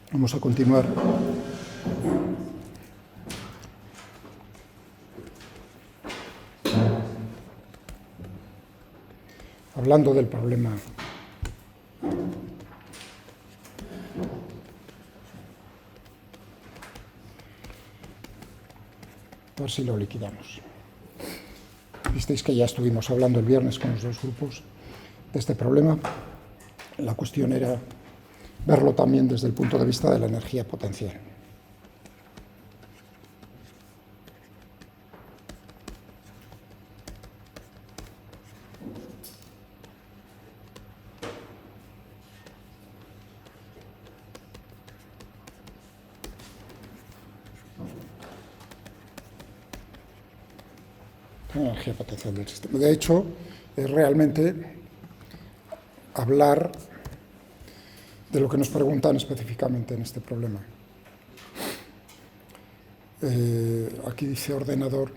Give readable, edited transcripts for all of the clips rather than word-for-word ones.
Vamos a continuar hablando del problema a ver si lo liquidamos. Visteis que ya estuvimos hablando el viernes con los dos grupos de este problema. La cuestión era verlo también desde el punto de vista de la energía potencial. La energía potencial del sistema. De hecho, es realmente hablar de lo que nos preguntan específicamente en este problema. Aquí dice ordenador,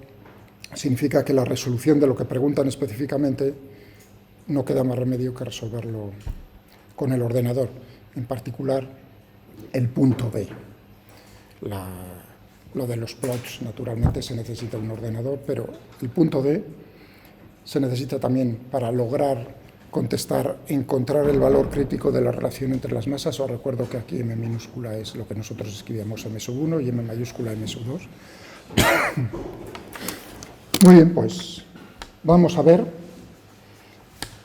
significa que la resolución de lo que preguntan específicamente no queda más remedio que resolverlo con el ordenador, en particular el punto D. Lo de los plots, naturalmente, se necesita un ordenador, pero el punto D se necesita también para lograr contestar, encontrar el valor crítico de la relación entre las masas. Os recuerdo que aquí M minúscula es lo que nosotros escribíamos M1 y M mayúscula M2. Muy bien, pues vamos a ver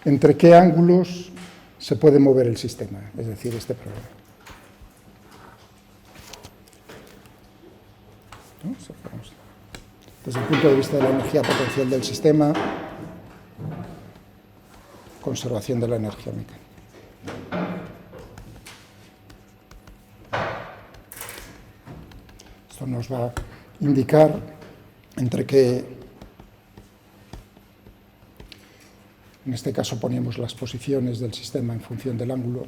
entre qué ángulos se puede mover el sistema, es decir, este problema. ¿No? Desde el punto de vista de la energía potencial del sistema, conservación de la energía mecánica. Esto nos va a indicar entre qué, en este caso ponemos las posiciones del sistema en función del ángulo.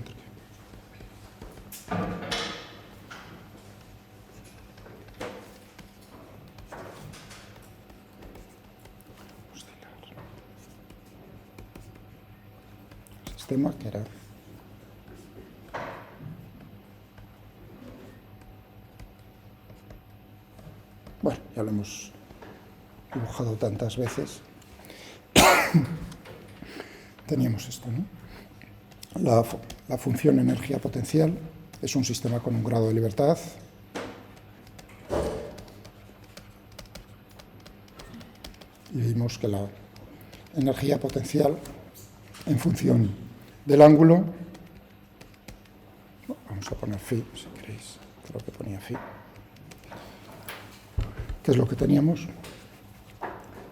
Sistema que era bueno, ya lo hemos dibujado tantas veces. Teníamos esto, ¿no? La función energía potencial es un sistema con un grado de libertad y vimos que la energía potencial en función del ángulo, vamos a poner phi, si queréis, creo que ponía phi. ¿Qué es lo que teníamos?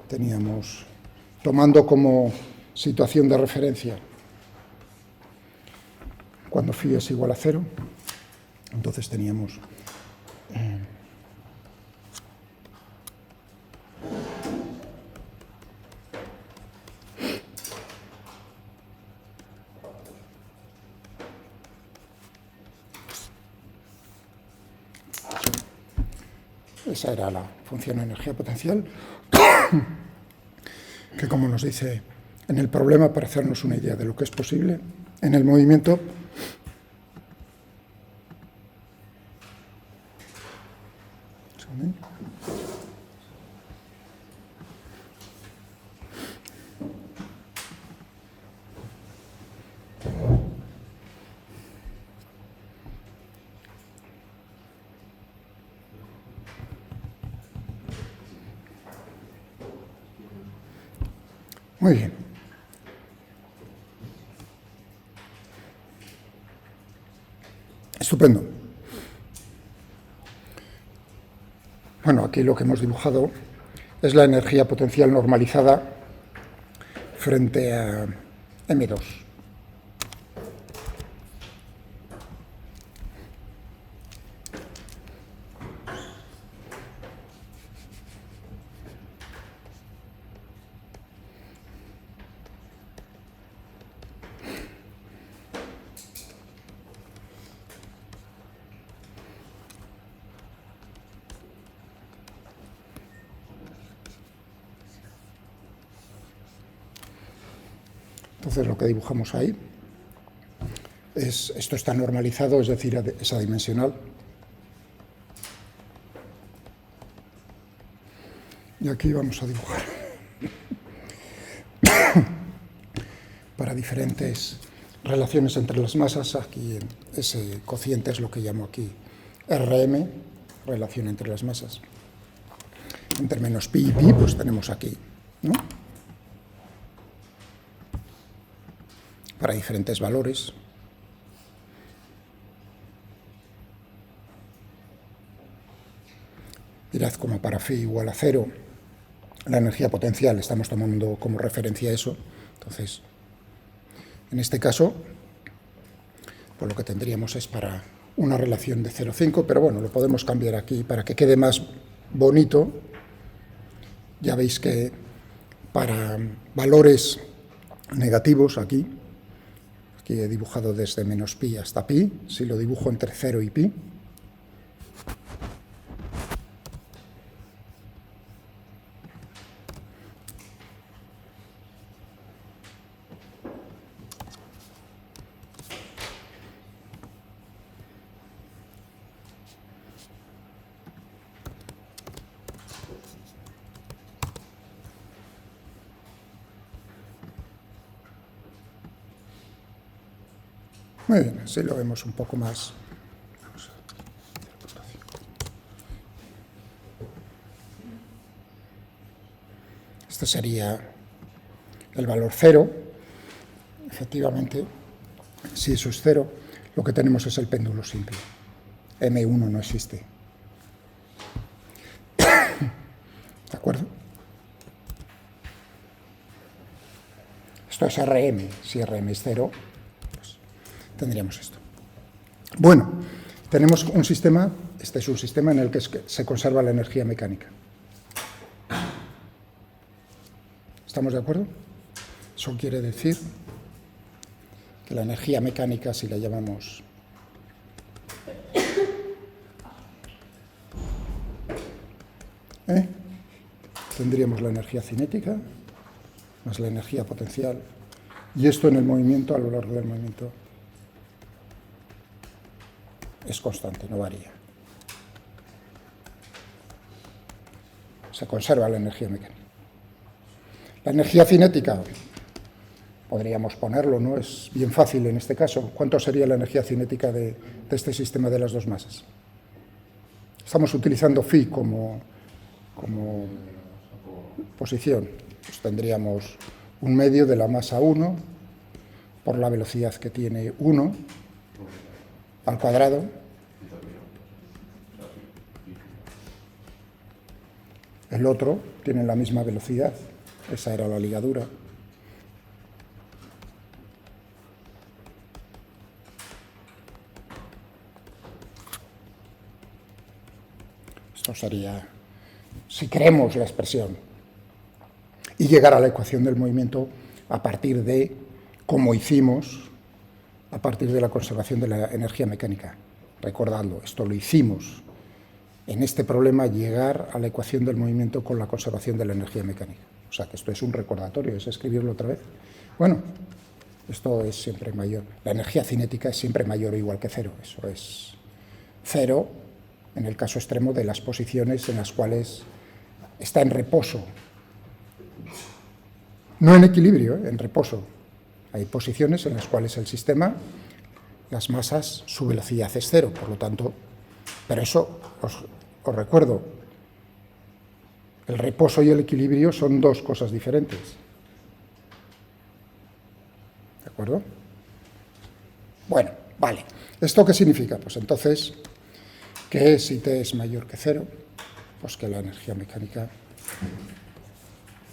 Teníamos, tomando como situación de referencia cuando phi es igual a 0, entonces teníamos esa era la función de energía potencial, que como nos dice en el problema, para hacernos una idea de lo que es posible, en el movimiento muy bien. Estupendo. Bueno, aquí lo que hemos dibujado es la energía potencial normalizada frente a M2. Entonces lo que dibujamos ahí Esto está normalizado, es decir, es adimensional. Y aquí vamos a dibujar para diferentes relaciones entre las masas. Aquí ese cociente es lo que llamo aquí RM, relación entre las masas. Entre menos pi y pi, pues tenemos aquí, ¿no? Para diferentes valores. Mirad como para phi igual a 0, la energía potencial, estamos tomando como referencia eso. Entonces, en este caso, pues lo que tendríamos es para una relación de 0,5, pero bueno, lo podemos cambiar aquí para que quede más bonito. Ya veis que para valores negativos aquí he dibujado desde menos pi hasta pi, si lo dibujo entre 0 y pi, muy bien, así lo vemos un poco más. Este sería el valor 0. Efectivamente, si eso es 0, lo que tenemos es el péndulo simple. M1 no existe. ¿De acuerdo? Esto es RM. Si RM es 0, tendríamos esto. Bueno, tenemos un sistema, este es un sistema en el que se conserva la energía mecánica. ¿Estamos de acuerdo? Eso quiere decir que la energía mecánica, si la llamamos tendríamos la energía cinética más la energía potencial, y esto en el movimiento, a lo largo del movimiento, es constante, no varía. Se conserva la energía mecánica. La energía cinética, podríamos ponerlo, ¿no? Es bien fácil en este caso. ¿Cuánto sería la energía cinética de este sistema de las dos masas? Estamos utilizando phi como posición. Pues tendríamos un medio de la masa 1 por la velocidad que tiene 1 al cuadrado. El otro tiene la misma velocidad. Esa era la ligadura. Esto sería, si queremos la expresión, y llegar a la ecuación del movimiento a partir de, como hicimos, a partir de la conservación de la energía mecánica. Recordadlo, esto lo hicimos en este problema, llegar a la ecuación del movimiento con la conservación de la energía mecánica. O sea que esto es un recordatorio, es escribirlo otra vez. Bueno, esto es siempre mayor. La energía cinética es siempre mayor o igual que 0. Eso es 0 en el caso extremo de las posiciones en las cuales está en reposo. No en equilibrio, en reposo. Hay posiciones en las cuales el sistema, las masas, su velocidad es 0, por lo tanto, pero eso os recuerdo, el reposo y el equilibrio son dos cosas diferentes. ¿De acuerdo? Bueno, vale. ¿Esto qué significa? Pues entonces, que si t es mayor que 0, pues que la energía mecánica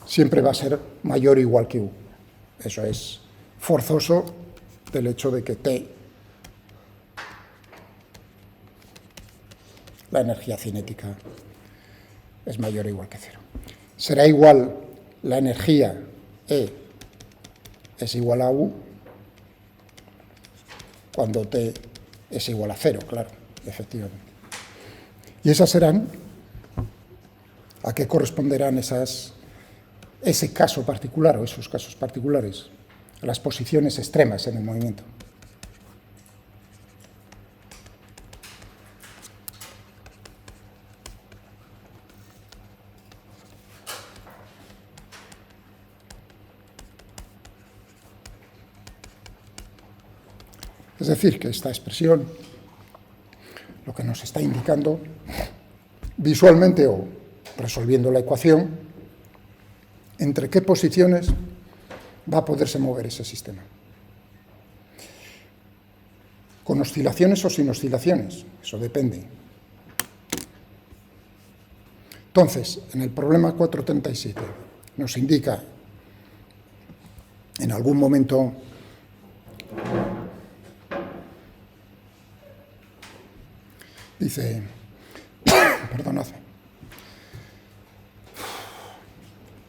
siempre va a ser mayor o igual que U. Eso es forzoso del hecho de que T, la energía cinética, es mayor o igual que 0. Será igual la energía E es igual a U cuando T es igual a 0, claro, efectivamente. Y esas serán, ¿a qué corresponderán ese caso particular o esos casos particulares? A las posiciones extremas en el movimiento. Es decir, que esta expresión lo que nos está indicando visualmente o resolviendo la ecuación, entre qué posiciones va a poderse mover ese sistema. Con oscilaciones o sin oscilaciones, eso depende. Entonces, en el problema 437 nos indica en algún momento dice, perdonad,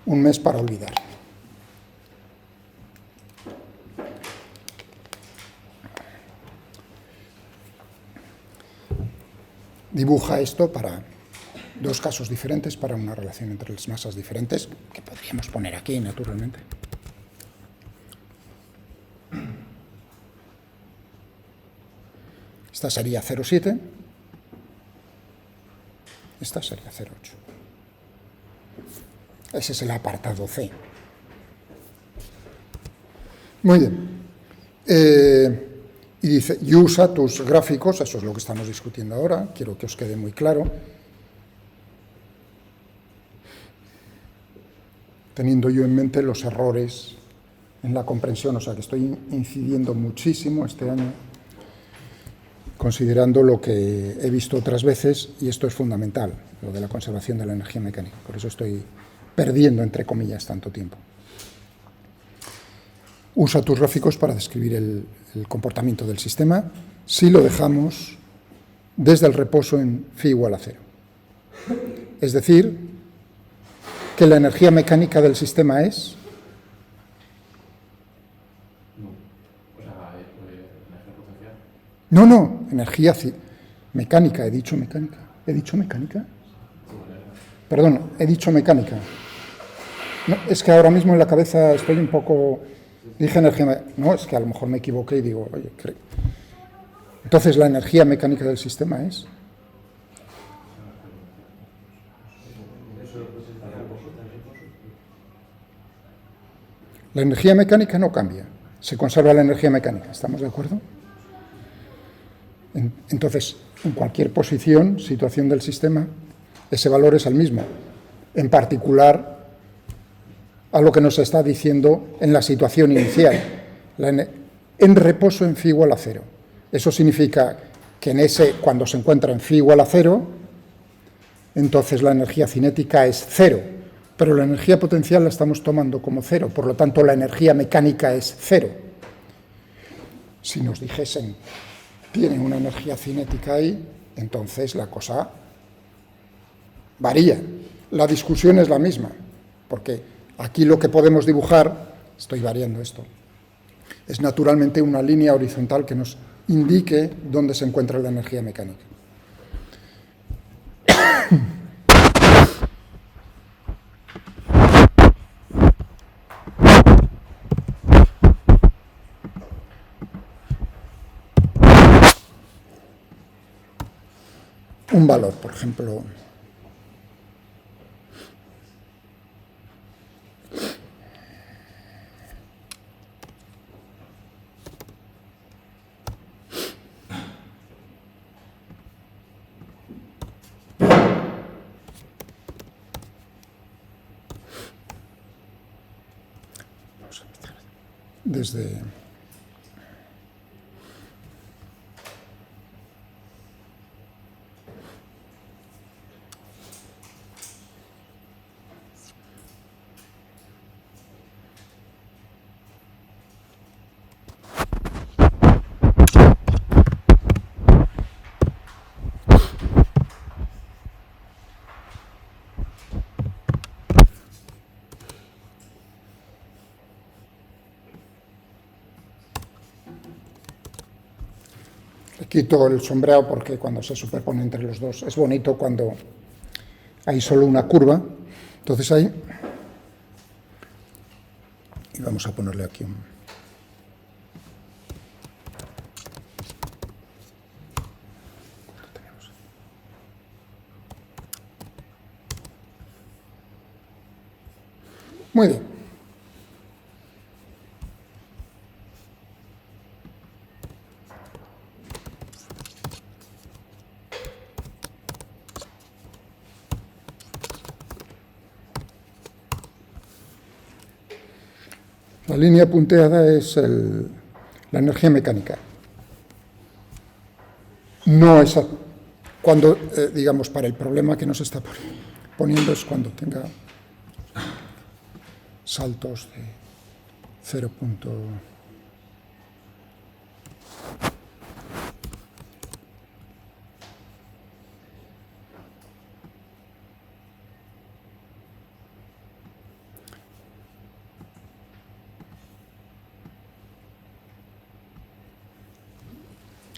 un mes para olvidar. Dibuja esto para dos casos diferentes, para una relación entre las masas diferentes, que podríamos poner aquí, naturalmente. Esta sería 0,7, esta sería 0,8. Ese es el apartado C. Muy bien. Y dice, y usa tus gráficos, eso es lo que estamos discutiendo ahora, quiero que os quede muy claro, teniendo yo en mente los errores en la comprensión, o sea que estoy incidiendo muchísimo este año, considerando lo que he visto otras veces, y esto es fundamental, lo de la conservación de la energía mecánica, por eso estoy perdiendo, entre comillas, tanto tiempo. Usa tus gráficos para describir el comportamiento del sistema si lo dejamos desde el reposo en phi igual a 0. Es decir, que la energía mecánica del sistema es... No, energía mecánica, he dicho mecánica. ¿He dicho mecánica? Perdón, he dicho mecánica. No, es que ahora mismo en la cabeza estoy un poco... Dije energía... No, es que a lo mejor me equivoqué y digo, oye, entonces la energía mecánica del sistema es... La energía mecánica no cambia, se conserva la energía mecánica, ¿estamos de acuerdo? Entonces, en cualquier posición, situación del sistema, ese valor es el mismo, en particular a lo que nos está diciendo en la situación inicial, en reposo en phi igual a 0. Eso significa que cuando se encuentra en phi igual a 0, entonces la energía cinética es 0, pero la energía potencial la estamos tomando como 0, por lo tanto la energía mecánica es 0. Si nos dijesen, tiene una energía cinética ahí, entonces la cosa varía. La discusión es la misma, porque aquí lo que podemos dibujar, estoy variando esto, es naturalmente una línea horizontal que nos indique dónde se encuentra la energía mecánica. Un valor, por ejemplo, desde quito el sombreado porque cuando se superpone entre los dos es bonito cuando hay solo una curva. Entonces ahí, y vamos a ponerle aquí un... Muy bien. La línea punteada es la energía mecánica. No es cuando, digamos, para el problema que nos está poniendo es cuando tenga saltos de 0.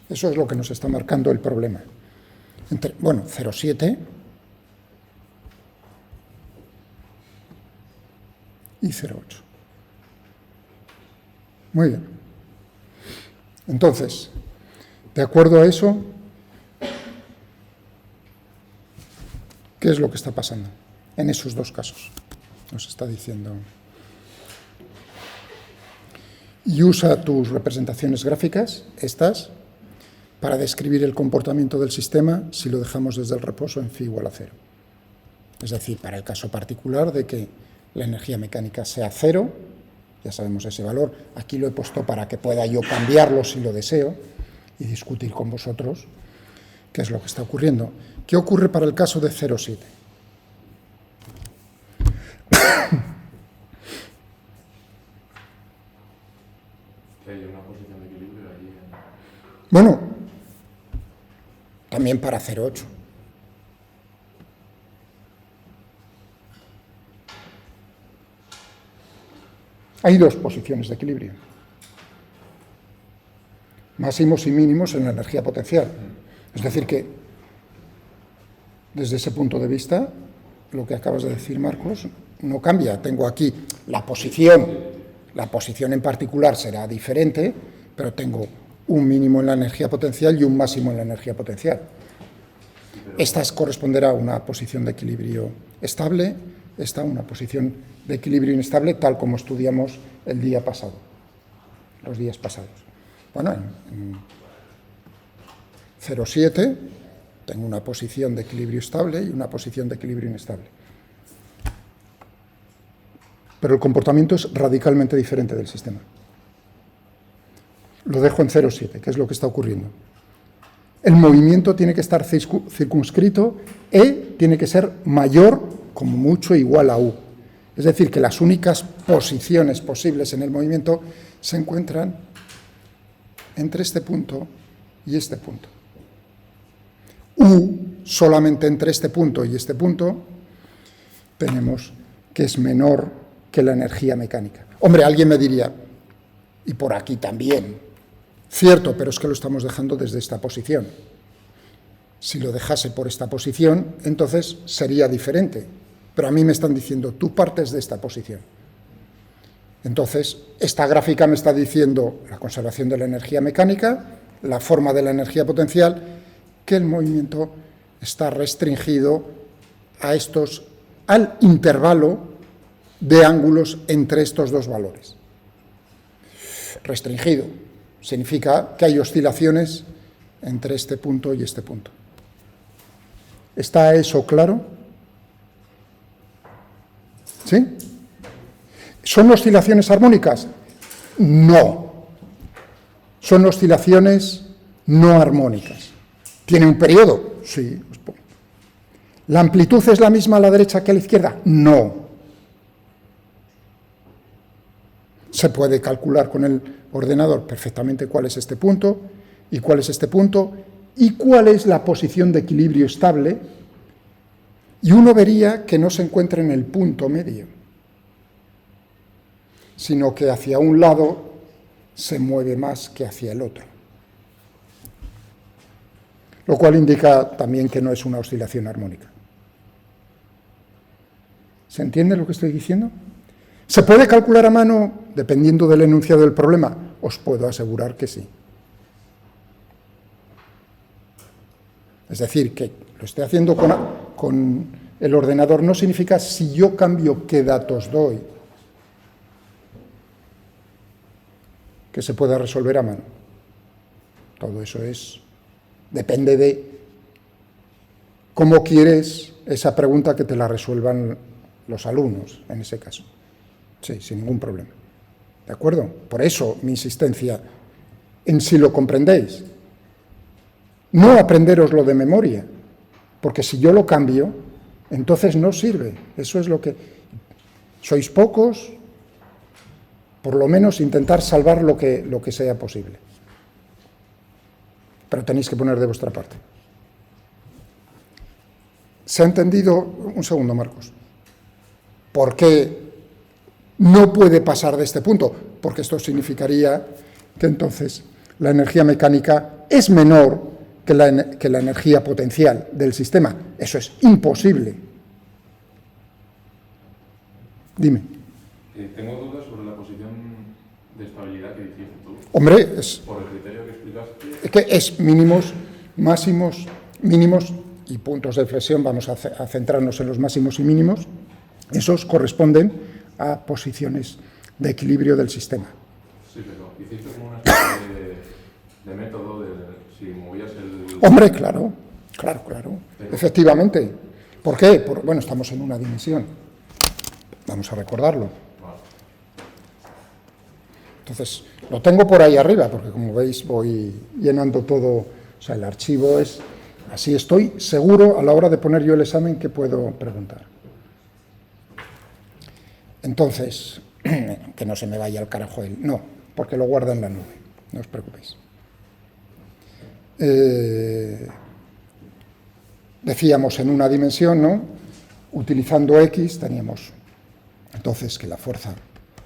Eso es lo que nos está marcando el problema. Bueno, 0,7 y 0,8. Muy bien. Entonces, de acuerdo a eso, ¿qué es lo que está pasando en esos dos casos? Nos está diciendo. Y usa tus representaciones gráficas, estas, para describir el comportamiento del sistema si lo dejamos desde el reposo en phi igual a 0. Es decir, para el caso particular de que la energía mecánica sea 0, ya sabemos ese valor, aquí lo he puesto para que pueda yo cambiarlo si lo deseo y discutir con vosotros qué es lo que está ocurriendo. ¿Qué ocurre para el caso de 0,7? Bueno, también para 0,8. Hay dos posiciones de equilibrio. Máximos y mínimos en la energía potencial. Es decir que, desde ese punto de vista, lo que acabas de decir, Marcos, no cambia. Tengo aquí la posición en particular será diferente, pero tengo un mínimo en la energía potencial y un máximo en la energía potencial. Esta corresponderá a una posición de equilibrio estable, esta una posición de equilibrio inestable, tal como estudiamos el día pasado, los días pasados. Bueno, en 0,7 tengo una posición de equilibrio estable y una posición de equilibrio inestable. Pero el comportamiento es radicalmente diferente del sistema. Lo dejo en 0,7, que es lo que está ocurriendo. El movimiento tiene que estar circunscrito, E tiene que ser mayor, como mucho, igual a U. Es decir, que las únicas posiciones posibles en el movimiento se encuentran entre este punto y este punto. U, solamente entre este punto y este punto, tenemos que es menor que la energía mecánica. Hombre, alguien me diría, y por aquí también, cierto, pero es que lo estamos dejando desde esta posición. Si lo dejase por esta posición, entonces sería diferente. Pero a mí me están diciendo, tú partes de esta posición. Entonces, esta gráfica me está diciendo la conservación de la energía mecánica, la forma de la energía potencial, que el movimiento está restringido al intervalo de ángulos entre estos dos valores. Restringido significa que hay oscilaciones entre este punto y este punto. ¿Está eso claro? ¿Sí? ¿Son oscilaciones armónicas? No. Son oscilaciones no armónicas. ¿Tiene un periodo? Sí. ¿La amplitud es la misma a la derecha que a la izquierda? No. Se puede calcular con el ordenador perfectamente cuál es este punto y cuál es este punto y cuál es la posición de equilibrio estable, y uno vería que no se encuentra en el punto medio, sino que hacia un lado se mueve más que hacia el otro. Lo cual indica también que no es una oscilación armónica. ¿Se entiende lo que estoy diciendo? ¿Se puede calcular a mano dependiendo del enunciado del problema? Os puedo asegurar que sí. Es decir, que lo esté haciendo con el ordenador no significa si yo cambio qué datos doy, que se pueda resolver a mano. Todo eso depende de cómo quieres esa pregunta que te la resuelvan los alumnos, en ese caso. Sí, sin ningún problema. ¿De acuerdo? Por eso mi insistencia en si lo comprendéis. No aprenderoslo de memoria, porque si yo lo cambio, entonces no sirve. Eso es lo que... Sois pocos, por lo menos intentar salvar lo que sea posible. Pero tenéis que poner de vuestra parte. ¿Se ha entendido? Un segundo, Marcos. ¿Por qué no puede pasar de este punto? Porque esto significaría que entonces la energía mecánica es menor que la energía potencial del sistema. Eso es imposible. Dime. Tengo dudas sobre la posición de estabilidad que dijiste tú. Hombre, es... Por el criterio que explicaste. Es que es mínimos, máximos, mínimos y puntos de flexión. Vamos a centrarnos en los máximos y mínimos. Esos corresponden a posiciones de equilibrio del sistema. Sí, pero hiciste como una especie de método de si movías el... Hombre, claro. Pero... Efectivamente. ¿Por qué? Bueno, estamos en una dimensión. Vamos a recordarlo. Vale. Entonces, lo tengo por ahí arriba, porque como veis voy llenando todo, o sea, el archivo es... Así estoy seguro a la hora de poner yo el examen que puedo preguntar. Entonces, que no se me vaya al carajo él. No, porque lo guarda en la nube, no os preocupéis. Decíamos en una dimensión, ¿no? Utilizando X teníamos entonces que la fuerza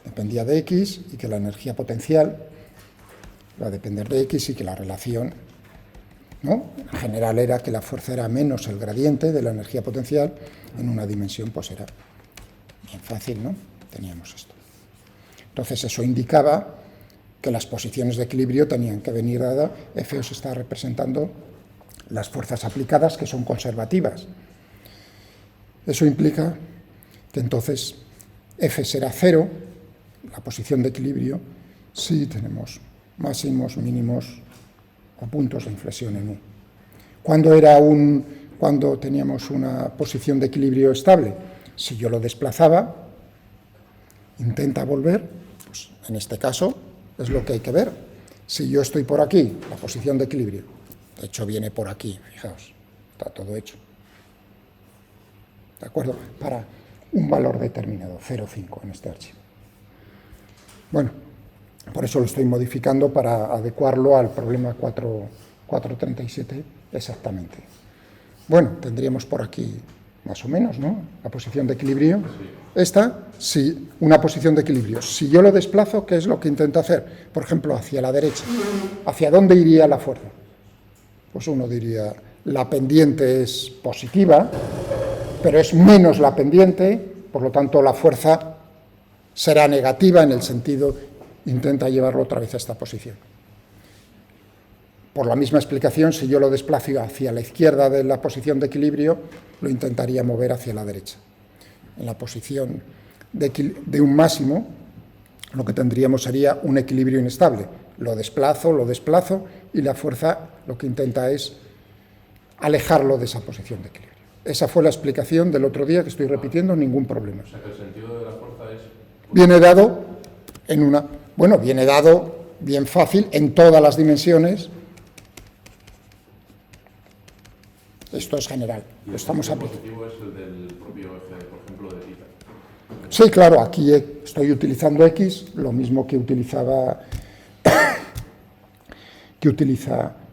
dependía de X y que la energía potencial va a depender de X y que la relación, ¿no? En general era que la fuerza era menos el gradiente de la energía potencial. En una dimensión pues era bien fácil, ¿no? Teníamos esto. Entonces eso indicaba que las posiciones de equilibrio tenían que venir dadas. F os está representando las fuerzas aplicadas, que son conservativas. Eso implica que entonces F será 0, la posición de equilibrio, si tenemos máximos, mínimos o puntos de inflexión en U. Cuando teníamos una posición de equilibrio estable, si yo lo desplazaba, intenta volver, pues en este caso es lo que hay que ver. Si yo estoy por aquí, la posición de equilibrio, de hecho viene por aquí, fijaos, está todo hecho. ¿De acuerdo? Para un valor determinado, 0,5 en este archivo. Bueno, por eso lo estoy modificando para adecuarlo al problema 437 exactamente. Bueno, tendríamos por aquí más o menos, ¿no? La posición de equilibrio. Esta, sí, una posición de equilibrio. Si yo lo desplazo, ¿qué es lo que intento hacer? Por ejemplo, hacia la derecha. ¿Hacia dónde iría la fuerza? Pues uno diría, la pendiente es positiva, pero es menos la pendiente, por lo tanto la fuerza será negativa en el sentido, intenta llevarlo otra vez a esta posición. Por la misma explicación, si yo lo desplazo hacia la izquierda de la posición de equilibrio, lo intentaría mover hacia la derecha. En la posición de un máximo, lo que tendríamos sería un equilibrio inestable. Lo desplazo y la fuerza lo que intenta es alejarlo de esa posición de equilibrio. Esa fue la explicación del otro día, que estoy repitiendo, ningún problema. O sea, que el sentido de la fuerza es... Viene dado en una... Bueno, viene dado bien fácil en todas las dimensiones. Esto es general. ¿Y lo estamos el aplicando. positivo es el del propio eje, por ejemplo, de θ? Sí, claro, aquí estoy utilizando X, lo mismo que utiliza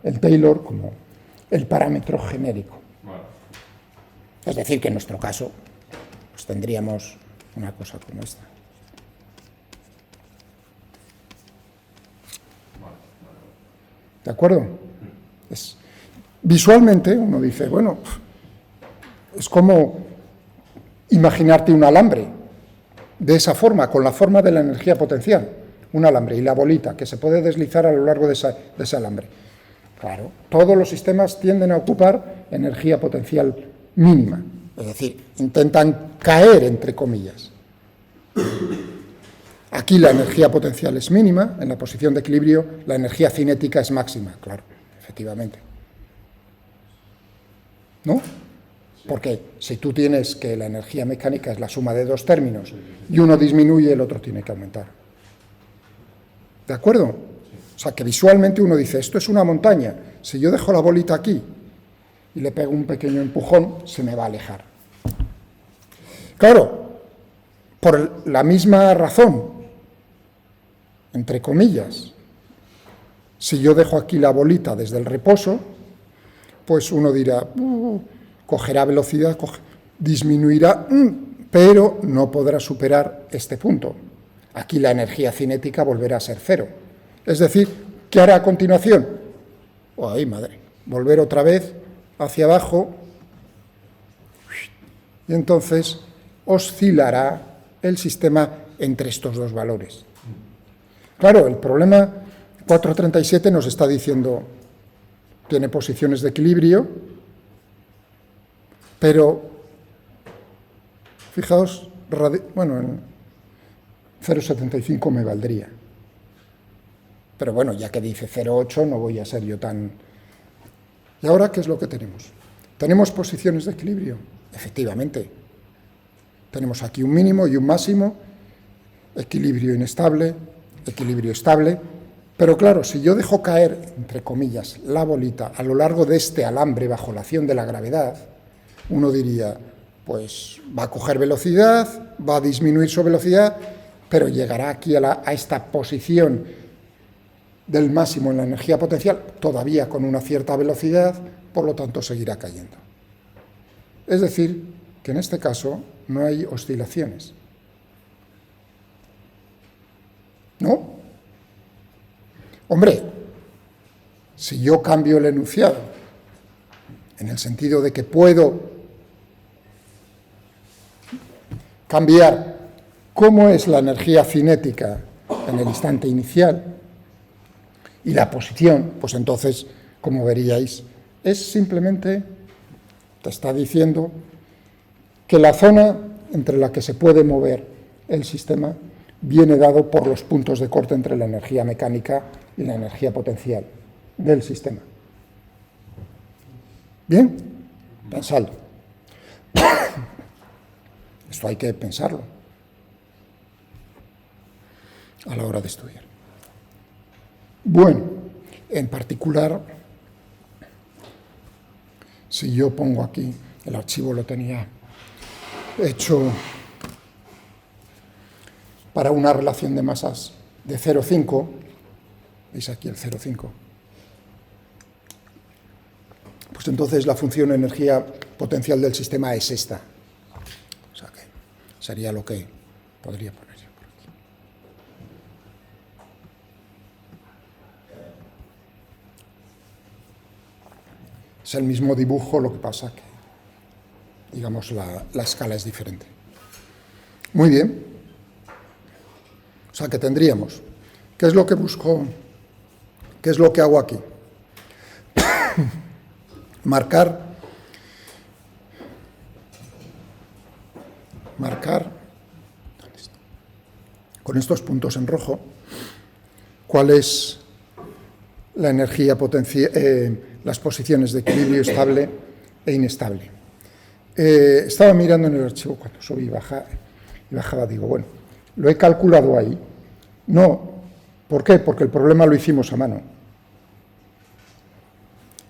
el Taylor como el parámetro genérico. Vale. Es decir, que en nuestro caso pues tendríamos una cosa como esta. ¿De acuerdo? Visualmente uno dice, bueno, es como imaginarte un alambre de esa forma, con la forma de la energía potencial, un alambre y la bolita que se puede deslizar a lo largo de ese alambre. Claro, todos los sistemas tienden a ocupar energía potencial mínima, es decir, intentan caer, entre comillas. Aquí la energía potencial es mínima, en la posición de equilibrio la energía cinética es máxima, claro, efectivamente. ¿No? Porque si tú tienes que la energía mecánica es la suma de dos términos y uno disminuye, el otro tiene que aumentar. ¿De acuerdo? O sea, que visualmente uno dice, esto es una montaña. Si yo dejo la bolita aquí y le pego un pequeño empujón, se me va a alejar. Claro, por la misma razón, entre comillas, si yo dejo aquí la bolita desde el reposo, pues uno dirá, cogerá velocidad, disminuirá, pero no podrá superar este punto. Aquí la energía cinética volverá a ser cero. Es decir, ¿qué hará a continuación? ¡Ay, madre! Volver otra vez hacia abajo y entonces oscilará el sistema entre estos dos valores. Claro, el problema 437 nos está diciendo, tiene posiciones de equilibrio, pero, fijaos, bueno, en 0,75 me valdría. Pero bueno, ya que dice 0,8 no voy a ser yo tan... ¿Y ahora qué es lo que tenemos? ¿Tenemos posiciones de equilibrio? Efectivamente. Tenemos aquí un mínimo y un máximo, equilibrio inestable, equilibrio estable, pero claro, si yo dejo caer, entre comillas, la bolita a lo largo de este alambre bajo la acción de la gravedad, uno diría, pues va a coger velocidad, va a disminuir su velocidad, pero llegará aquí a esta posición del máximo en la energía potencial, todavía con una cierta velocidad, por lo tanto seguirá cayendo. Es decir, que en este caso no hay oscilaciones. ¿No? Hombre, si yo cambio el enunciado, en el sentido de que puedo cambiar cómo es la energía cinética en el instante inicial y la posición, pues entonces, como veríais, es simplemente, te está diciendo que la zona entre la que se puede mover el sistema viene dado por los puntos de corte entre la energía mecánica y la energía potencial del sistema. ¿Bien? Pensadlo. Esto hay que pensarlo a la hora de estudiar. Bueno, en particular, si yo pongo aquí, el archivo lo tenía hecho para una relación de masas de 0,5, veis aquí el 0,5, pues entonces la función energía potencial del sistema es esta. O sea que sería lo que podría poner yo por aquí. Es el mismo dibujo, lo que pasa que, digamos, la escala es diferente. Muy bien. O sea que tendríamos, ¿qué es lo que busco? ¿Qué es lo que hago aquí? Marcar, ¿dónde está? Con estos puntos en rojo, cuál es la energía potencial, las posiciones de equilibrio estable e inestable. Estaba mirando en el archivo cuando subí y bajaba, digo, bueno, lo he calculado ahí. No, ¿por qué? Porque el problema lo hicimos a mano.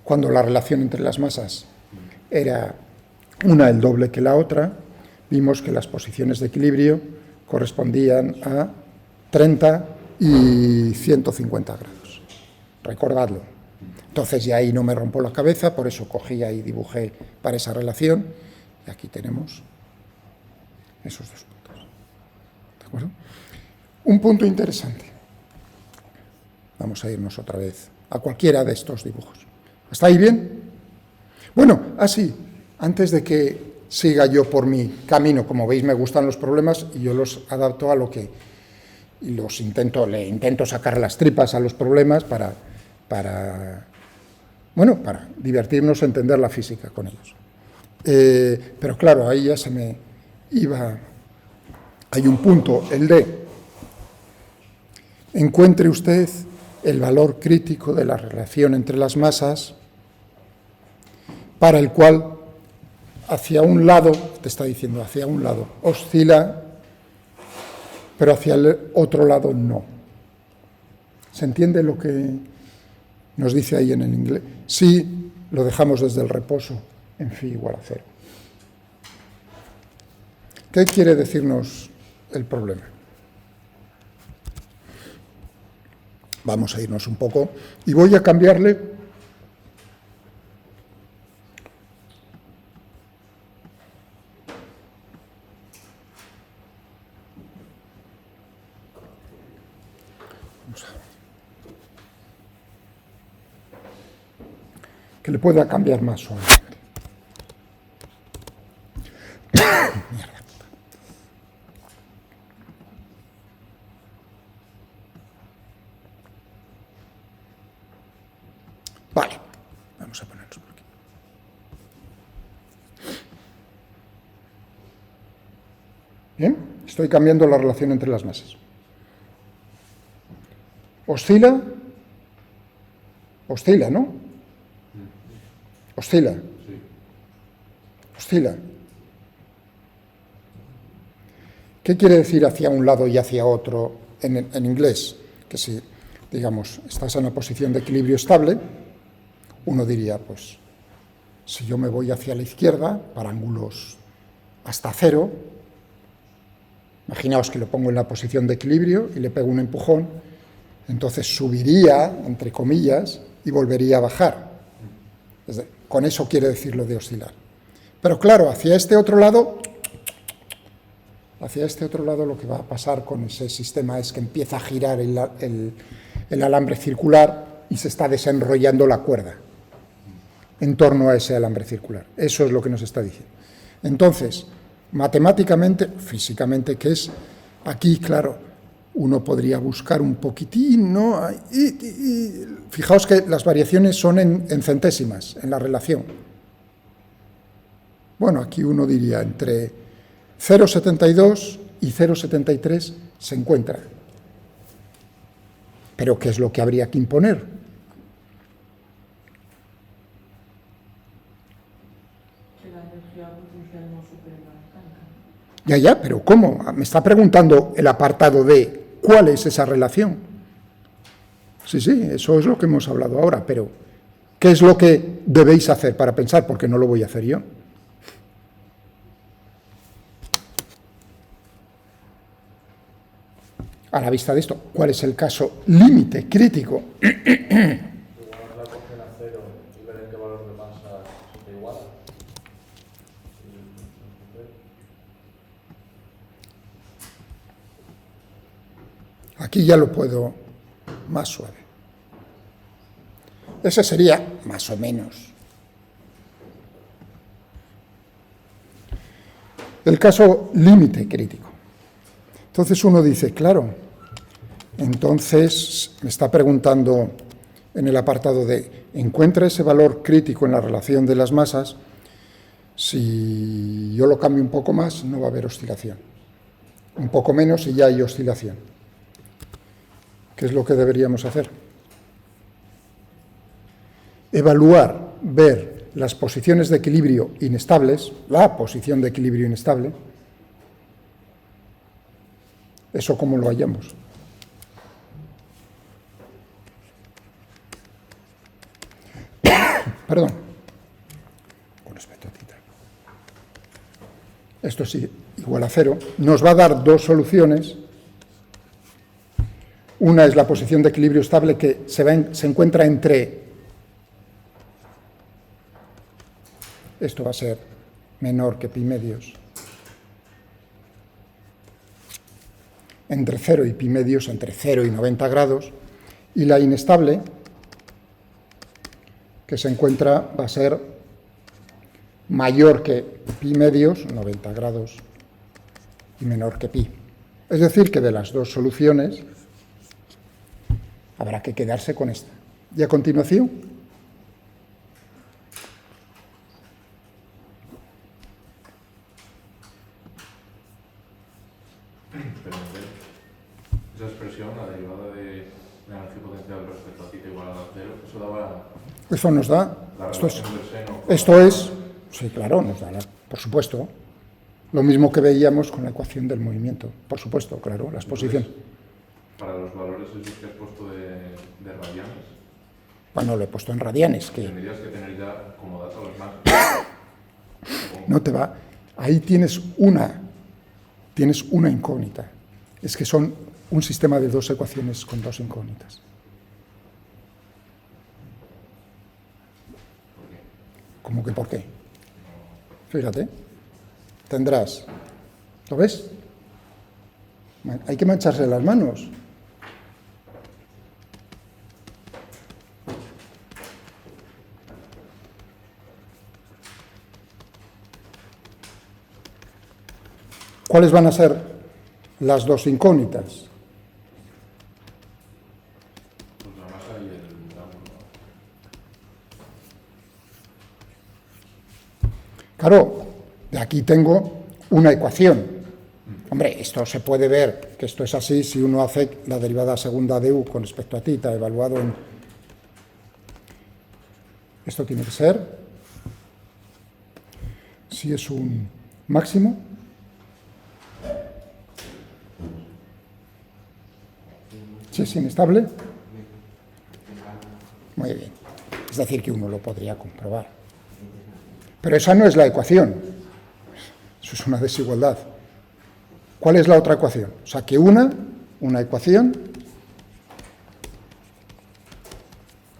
Cuando la relación entre las masas era una el doble que la otra, vimos que las posiciones de equilibrio correspondían a 30 y 150 grados. Recordadlo. Entonces ya ahí no me rompo la cabeza, por eso cogía y dibujé para esa relación. Y aquí tenemos esos dos puntos. ¿De acuerdo? Un punto interesante. Vamos a irnos otra vez a cualquiera de estos dibujos. ¿Está ahí bien? Bueno, así, antes de que siga yo por mi camino, como veis me gustan los problemas y yo los adapto a lo que... y le intento sacar las tripas a los problemas para divertirnos, entender la física con ellos. Pero claro, ahí ya se me iba... Hay un punto, el D. Encuentre usted el valor crítico de la relación entre las masas para el cual hacia un lado, te está diciendo hacia un lado, oscila, pero hacia el otro lado no. ¿Se entiende lo que nos dice ahí en el inglés? Si lo dejamos desde el reposo en phi igual a 0. ¿Qué quiere decirnos el problema? Vamos a irnos un poco y voy a cambiarle que le pueda cambiar más suavemente. Mierda. Vale, vamos a ponernos por aquí. Bien, estoy cambiando la relación entre las masas. Oscila, ¿no? Oscila. Sí. Oscila. ¿Qué quiere decir hacia un lado y hacia otro en inglés? Que si, digamos, estás en una posición de equilibrio estable, uno diría, pues, si yo me voy hacia la izquierda, para ángulos hasta 0, imaginaos que lo pongo en la posición de equilibrio y le pego un empujón, entonces subiría, entre comillas, y volvería a bajar. Con eso quiere decir lo de oscilar. Pero claro, hacia este otro lado lo que va a pasar con ese sistema es que empieza a girar el alambre circular y se está desenrollando la cuerda en torno a ese alambre circular. Eso es lo que nos está diciendo. Entonces, matemáticamente, físicamente, que es aquí, claro, uno podría buscar un poquitín, ¿no? Y fijaos que las variaciones son en centésimas, en la relación. Bueno, aquí uno diría entre 0,72 y 0,73 se encuentra. Pero ¿qué es lo que habría que imponer? Que la energía potencial no supere la mecánica. Ya, pero ¿cómo? Me está preguntando el apartado de ¿cuál es esa relación? Sí, eso es lo que hemos hablado ahora, pero ¿qué es lo que debéis hacer para pensar? Porque no lo voy a hacer yo. A la vista de esto, ¿cuál es el caso límite crítico? Igualar la ecuación a 0 y ver en qué valor de masa se te iguala. Aquí ya lo puedo más suave. Ese sería más o menos. El caso límite crítico. Entonces uno dice, claro, entonces me está preguntando en el apartado de encuentra ese valor crítico en la relación de las masas, si yo lo cambio un poco más no va a haber oscilación. Un poco menos y ya hay oscilación. ¿Qué es lo que deberíamos hacer? Evaluar, ver las posiciones de equilibrio inestables, la posición de equilibrio inestable. ¿Eso cómo lo hallamos? Perdón. Con espetotita. Esto sí, igual a 0. Nos va a dar dos soluciones. Una es la posición de equilibrio estable que se encuentra entre... Esto va a ser menor que pi medios. Entre 0 y pi medios, entre 0 y 90 grados. Y la inestable, que se encuentra, va a ser mayor que pi medios, 90 grados, y menor que pi. Es decir, que de las dos soluciones habrá que quedarse con esta. Y a continuación, Pero esa expresión, la derivada de la energía potencial respecto a θ igual a 0, eso daba eso nos da, la esto es, relación del seno con esto es, sí, claro, nos da, por supuesto, lo mismo que veíamos con la ecuación del movimiento, por supuesto, claro, las posiciones. Para los valores esos que has puesto de radianes, Bueno, lo he puesto en radianes, que tendrías que tener ya como datos los máximos. no te va. Ahí tienes una incógnita. Es que son un sistema de dos ecuaciones con dos incógnitas. ¿Cómo que por qué? Fíjate, tendrás, ¿lo ves? Hay que mancharse las manos. ¿Cuáles van a ser las dos incógnitas? Pues la masa y el ángulo. Claro, de aquí tengo una ecuación. Hombre, esto se puede ver que esto es así si uno hace la derivada segunda de u con respecto a θ evaluado en... Esto tiene que ser, si es un máximo, si es inestable, muy bien. Es decir, que uno lo podría comprobar. Pero esa no es la ecuación. Eso es una desigualdad. ¿Cuál es la otra ecuación? O sea, que una ecuación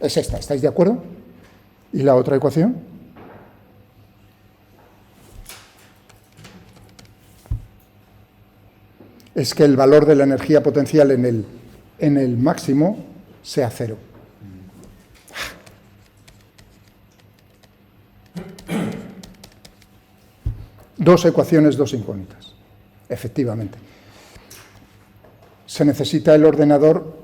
es esta. ¿Estáis de acuerdo? ¿Y la otra ecuación? Es que el valor de la energía potencial en el máximo sea cero. Dos ecuaciones, dos incógnitas. Efectivamente. Se necesita el ordenador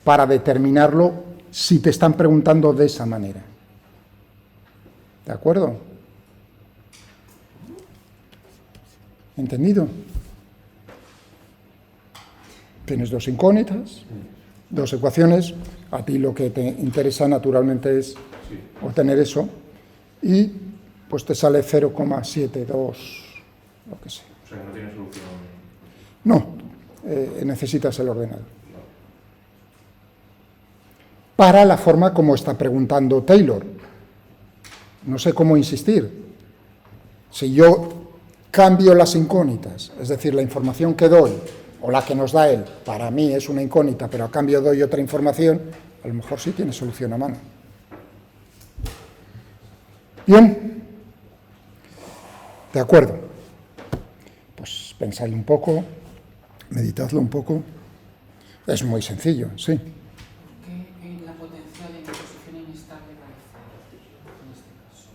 para determinarlo si te están preguntando de esa manera. ¿De acuerdo? ¿Entendido? Tienes dos incógnitas, dos ecuaciones. A ti lo que te interesa naturalmente es obtener eso. Y pues te sale 0,72, lo que sea. O sea, que no tiene solución. No, necesitas el ordenador. Para la forma como está preguntando Taylor. No sé cómo insistir. Si yo cambio las incógnitas, es decir, la información que doy, o la que nos da él, para mí es una incógnita, pero a cambio doy otra información, a lo mejor sí tiene solución a mano. Bien. De acuerdo. Pues pensadlo un poco, meditadlo un poco. Es muy sencillo, sí. ¿Qué en la potencial en posición inestable va a hacer en este caso?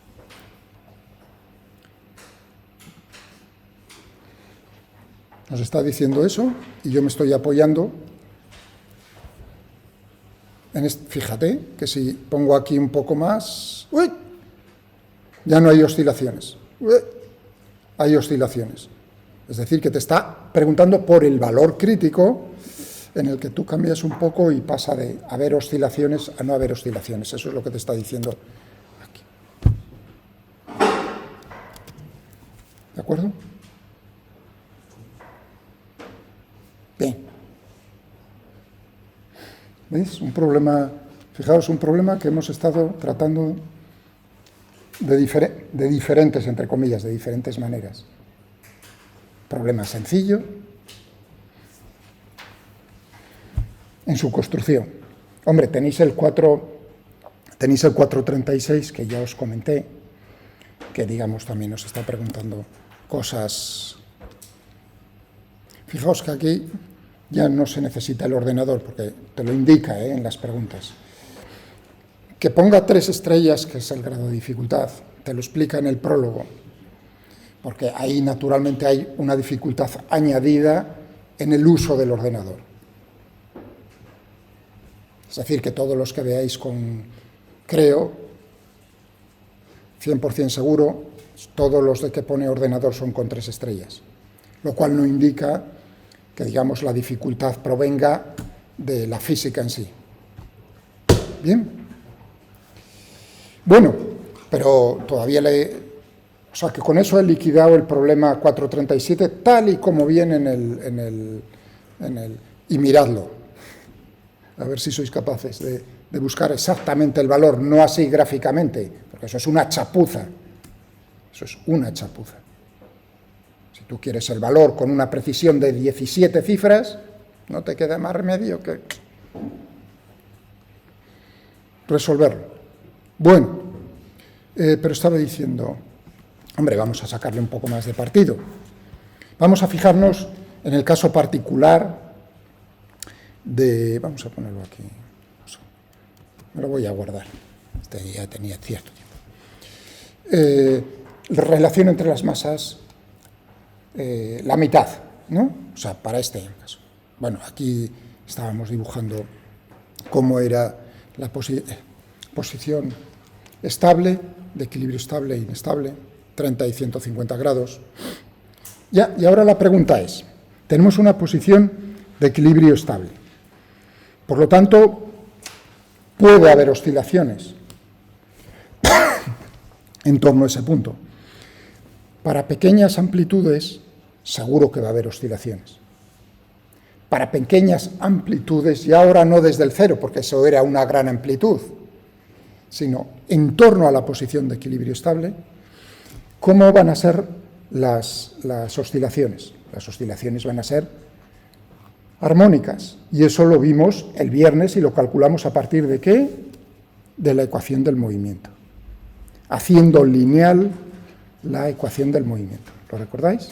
Nos está diciendo eso y yo me estoy apoyando en fíjate que si pongo aquí un poco más, ¡uy!, ya no hay oscilaciones. ¡Uy!, hay oscilaciones. Es decir, que te está preguntando por el valor crítico en el que tú cambias un poco y pasa de haber oscilaciones a no haber oscilaciones. Eso es lo que te está diciendo aquí. ¿De acuerdo? Bien. ¿Veis? Un problema, fijaos, un problema que hemos estado tratando de diferentes, entre comillas, de diferentes maneras. Problema sencillo en su construcción. Hombre, tenéis el 436 que ya os comenté, que digamos también os está preguntando cosas. Fijaos que aquí ya no se necesita el ordenador porque te lo indica en las preguntas. Que ponga 3 estrellas, que es el grado de dificultad, te lo explica en el prólogo, porque ahí naturalmente hay una dificultad añadida en el uso del ordenador. Es decir, que todos los que veáis con, creo, 100% seguro, todos los de que pone ordenador son con 3 estrellas, lo cual no indica que, digamos, la dificultad provenga de la física en sí. Bien. Bueno, pero todavía o sea, que con eso he liquidado el problema 437 tal y como viene y miradlo. A ver si sois capaces de buscar exactamente el valor, no así gráficamente, porque eso es una chapuza. Eso es una chapuza. Si tú quieres el valor con una precisión de 17 cifras, no te queda más remedio que resolverlo. Bueno, pero estaba diciendo, hombre, vamos a sacarle un poco más de partido. Vamos a fijarnos en el caso particular de... Vamos a ponerlo aquí. Me lo voy a guardar. Este ya tenía cierto tiempo. La relación entre las masas, la mitad, ¿no? O sea, para este caso. Bueno, aquí estábamos dibujando cómo era la posición estable, de equilibrio estable e inestable, 30 y 150 grados. Ya, y ahora la pregunta es, tenemos una posición de equilibrio estable. Por lo tanto, puede haber oscilaciones en torno a ese punto. Para pequeñas amplitudes, seguro que va a haber oscilaciones. Para pequeñas amplitudes, y ahora no desde el cero, porque eso era una gran amplitud, sino en torno a la posición de equilibrio estable, ¿cómo van a ser las oscilaciones? Las oscilaciones van a ser armónicas, y eso lo vimos el viernes y lo calculamos a partir de ¿qué? De la ecuación del movimiento, haciendo lineal la ecuación del movimiento. ¿Lo recordáis?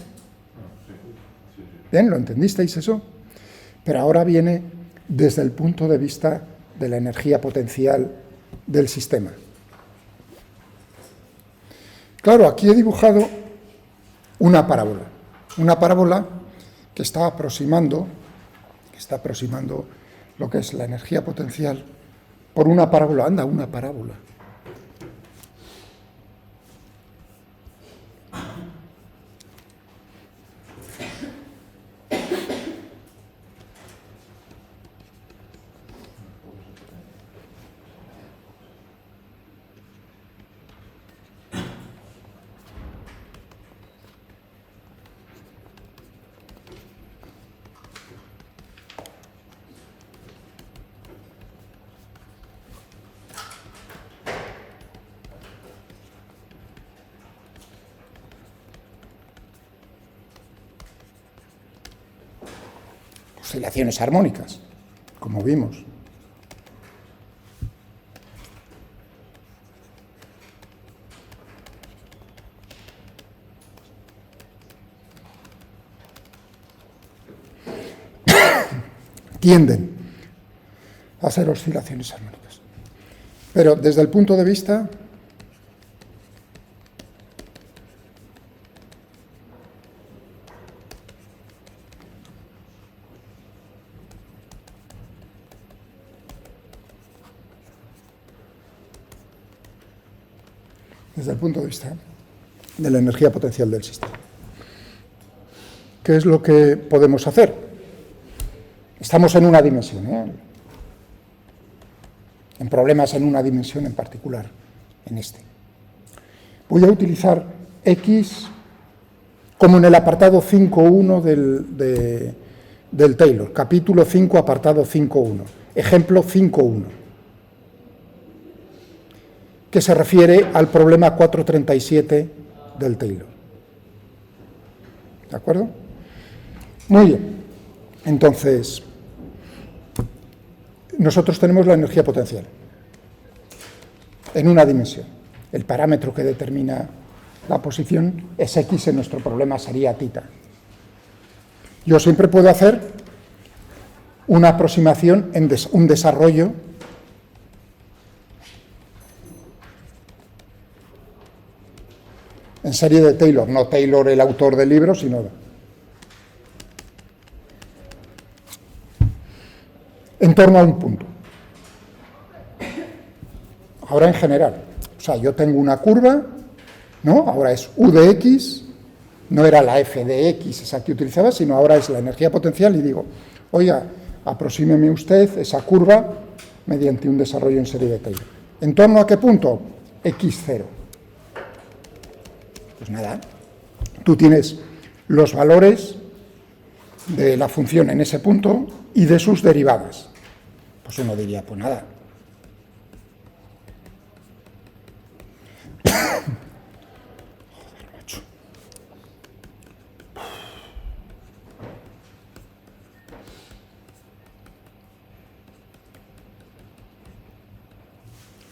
Bien, ¿lo entendisteis eso? Pero ahora viene desde el punto de vista de la energía potencial del sistema. Claro, aquí he dibujado una parábola que está aproximando lo que es la energía potencial por una parábola. Anda, una parábola. Oscilaciones armónicas, como vimos. Tienden a ser oscilaciones armónicas. Pero desde el punto de vista de la energía potencial del sistema. ¿Qué es lo que podemos hacer? Estamos en una dimensión, en problemas en una dimensión en particular, en este. Voy a utilizar X como en el apartado 5.1 del Taylor, capítulo 5, apartado 5.1, ejemplo 5.1. que se refiere al problema 437 del Taylor. ¿De acuerdo? Muy bien. Entonces, nosotros tenemos la energía potencial en una dimensión. El parámetro que determina la posición es X, en nuestro problema sería θ. Yo siempre puedo hacer una aproximación, un desarrollo en serie de Taylor, no Taylor el autor del libro, sino en torno a un punto. Ahora en general, o sea, yo tengo una curva, ¿no? Ahora es U de X, no era la F de X esa que utilizaba, sino ahora es la energía potencial y digo, oiga, aproxímeme usted esa curva mediante un desarrollo en serie de Taylor. ¿En torno a qué punto? X0. Pues nada, tú tienes los valores de la función en ese punto y de sus derivadas. Pues uno diría, pues nada. Joder, macho.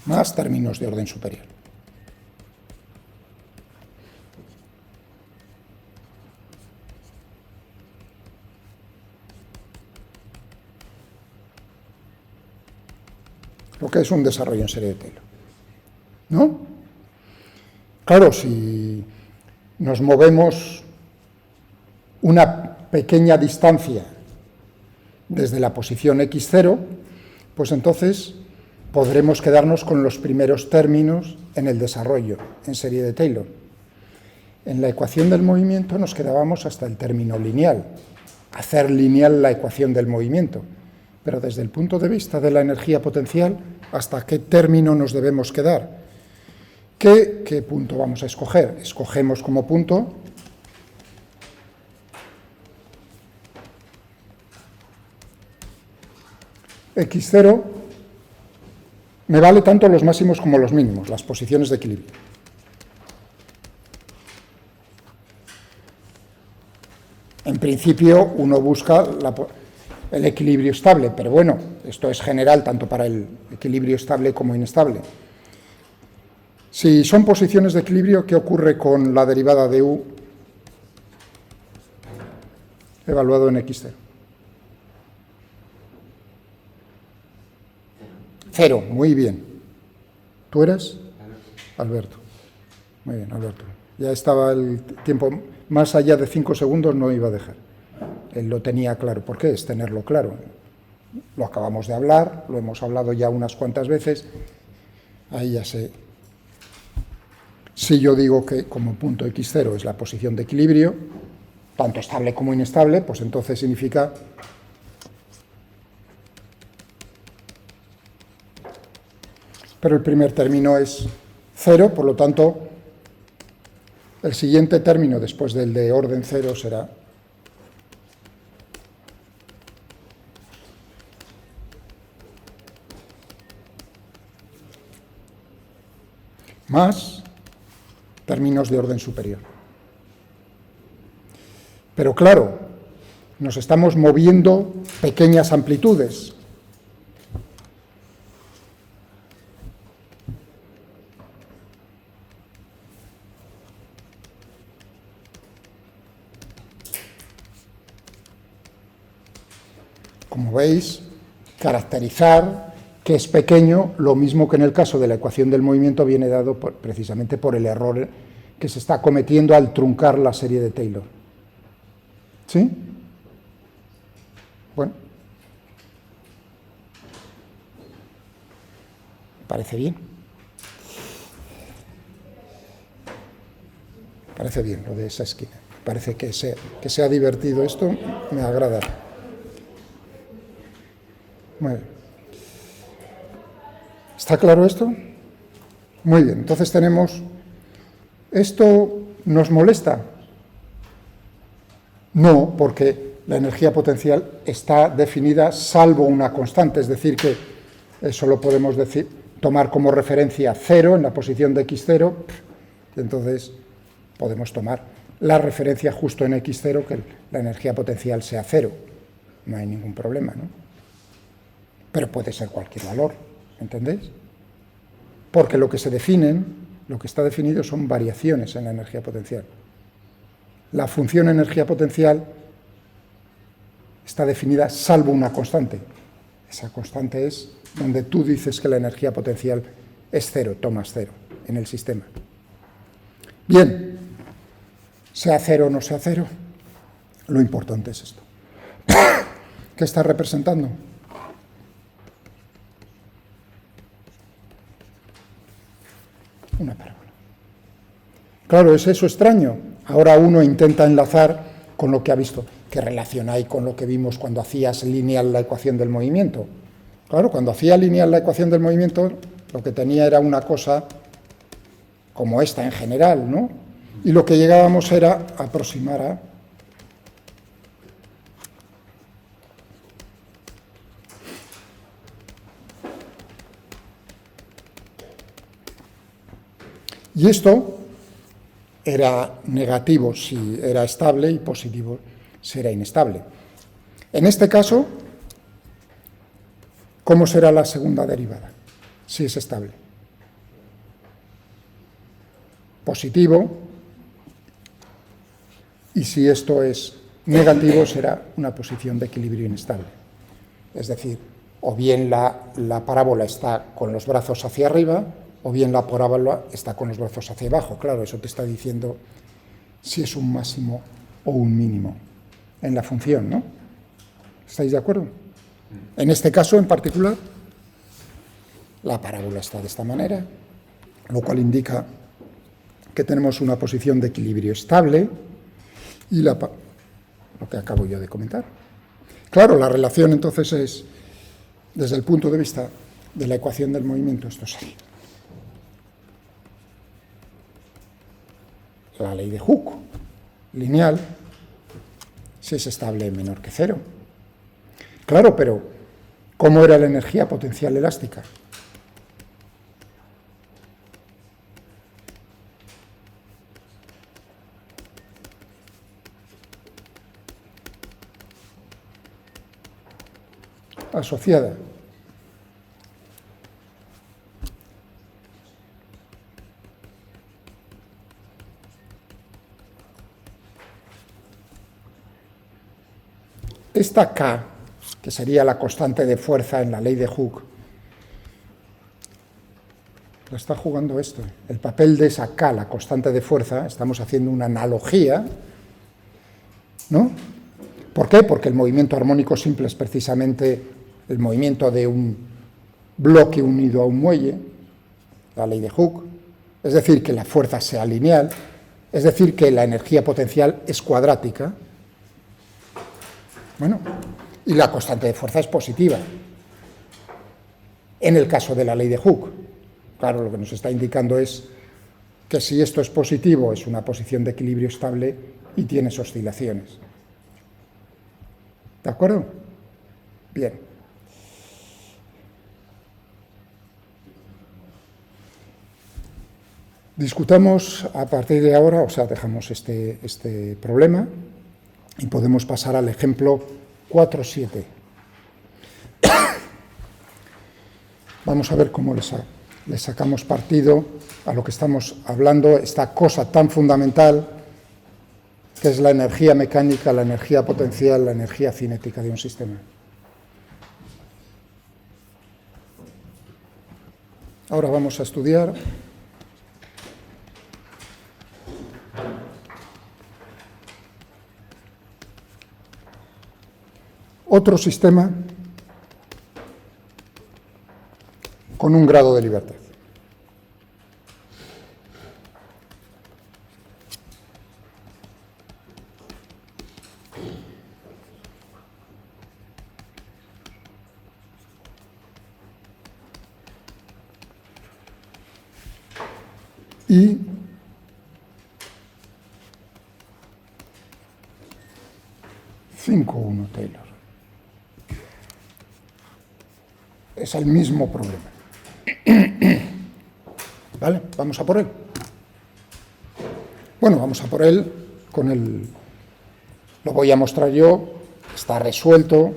Más términos de orden superior. Lo que es un desarrollo en serie de Taylor, ¿no? Claro, si nos movemos una pequeña distancia desde la posición x0, pues entonces podremos quedarnos con los primeros términos en el desarrollo en serie de Taylor. En la ecuación del movimiento nos quedábamos hasta el término lineal, hacer lineal la ecuación del movimiento. Pero desde el punto de vista de la energía potencial, ¿hasta qué término nos debemos quedar? ¿Qué punto vamos a escoger? Escogemos como punto x0, me vale tanto los máximos como los mínimos, las posiciones de equilibrio. En principio, uno busca el equilibrio estable, pero bueno, esto es general tanto para el equilibrio estable como inestable. Si son posiciones de equilibrio, ¿qué ocurre con la derivada de u evaluado en x0? Cero, muy bien. ¿Tú eres? Alberto. Muy bien, Alberto. Ya estaba el tiempo, más allá de 5 segundos no iba a dejar. Él lo tenía claro. ¿Por qué? Es tenerlo claro. Lo acabamos de hablar, lo hemos hablado ya unas cuantas veces. Ahí ya sé. Si yo digo que como punto x0 es la posición de equilibrio, tanto estable como inestable, pues entonces significa pero el primer término es 0, por lo tanto, el siguiente término después del de orden 0 será más términos de orden superior. Pero claro, nos estamos moviendo pequeñas amplitudes. Como veis, caracterizar que es pequeño, lo mismo que en el caso de la ecuación del movimiento, viene dado precisamente por el error que se está cometiendo al truncar la serie de Taylor. ¿Sí? Bueno. ¿Parece bien? Parece bien lo de esa esquina. Parece que sea divertido esto, me agrada. Muy bien. ¿Está claro esto? Muy bien, entonces tenemos... ¿Esto nos molesta? No, porque la energía potencial está definida salvo una constante, es decir, que eso lo podemos tomar como referencia 0 en la posición de x0, y entonces podemos tomar la referencia justo en x0, que la energía potencial sea 0. No hay ningún problema, ¿no? Pero puede ser cualquier valor, ¿entendéis? Porque lo que se definen, lo que está definido son variaciones en la energía potencial. La función energía potencial está definida salvo una constante. Esa constante es donde tú dices que la energía potencial es 0, tomas 0 en el sistema. Bien, sea 0 o no sea 0, lo importante es esto. ¿Qué está representando? Una parábola. Claro, ¿es eso extraño? Ahora uno intenta enlazar con lo que ha visto. ¿Qué relación hay con lo que vimos cuando hacías lineal la ecuación del movimiento? Claro, cuando hacía lineal la ecuación del movimiento, lo que tenía era una cosa como esta en general, ¿no? Y lo que llegábamos era aproximar a... Y esto era negativo si era estable y positivo si era inestable. En este caso, ¿cómo será la segunda derivada si es estable? Positivo, y si esto es negativo será una posición de equilibrio inestable. Es decir, o bien la parábola está con los brazos hacia arriba, o bien la parábola está con los brazos hacia abajo. Claro, eso te está diciendo si es un máximo o un mínimo en la función, ¿no? ¿Estáis de acuerdo? En este caso en particular, la parábola está de esta manera, lo cual indica que tenemos una posición de equilibrio estable y lo que acabo yo de comentar. Claro, la relación entonces es, desde el punto de vista de la ecuación del movimiento, esto sería la ley de Hooke, lineal, si es estable menor que cero. Claro, pero ¿cómo era la energía potencial elástica? Asociada esta K, que sería la constante de fuerza en la ley de Hooke, lo está jugando esto. El papel de esa K, la constante de fuerza, estamos haciendo una analogía, ¿no? ¿Por qué? Porque el movimiento armónico simple es precisamente el movimiento de un bloque unido a un muelle, la ley de Hooke, es decir, que la fuerza sea lineal, es decir, que la energía potencial es cuadrática. Bueno, y la constante de fuerza es positiva, en el caso de la ley de Hooke. Claro, lo que nos está indicando es que si esto es positivo, es una posición de equilibrio estable y tienes oscilaciones. ¿De acuerdo? Bien. Discutamos a partir de ahora, o sea, dejamos este problema y podemos pasar al ejemplo 4.7. Vamos a ver cómo le sacamos partido a lo que estamos hablando, esta cosa tan fundamental que es la energía mecánica, la energía potencial, la energía cinética de un sistema. Ahora vamos a estudiar otro sistema con un grado de libertad. Y (5.1) Taylor. Es el mismo problema. ¿Vale? Vamos a por él. Bueno, vamos a por él con el... Lo voy a mostrar yo, está resuelto.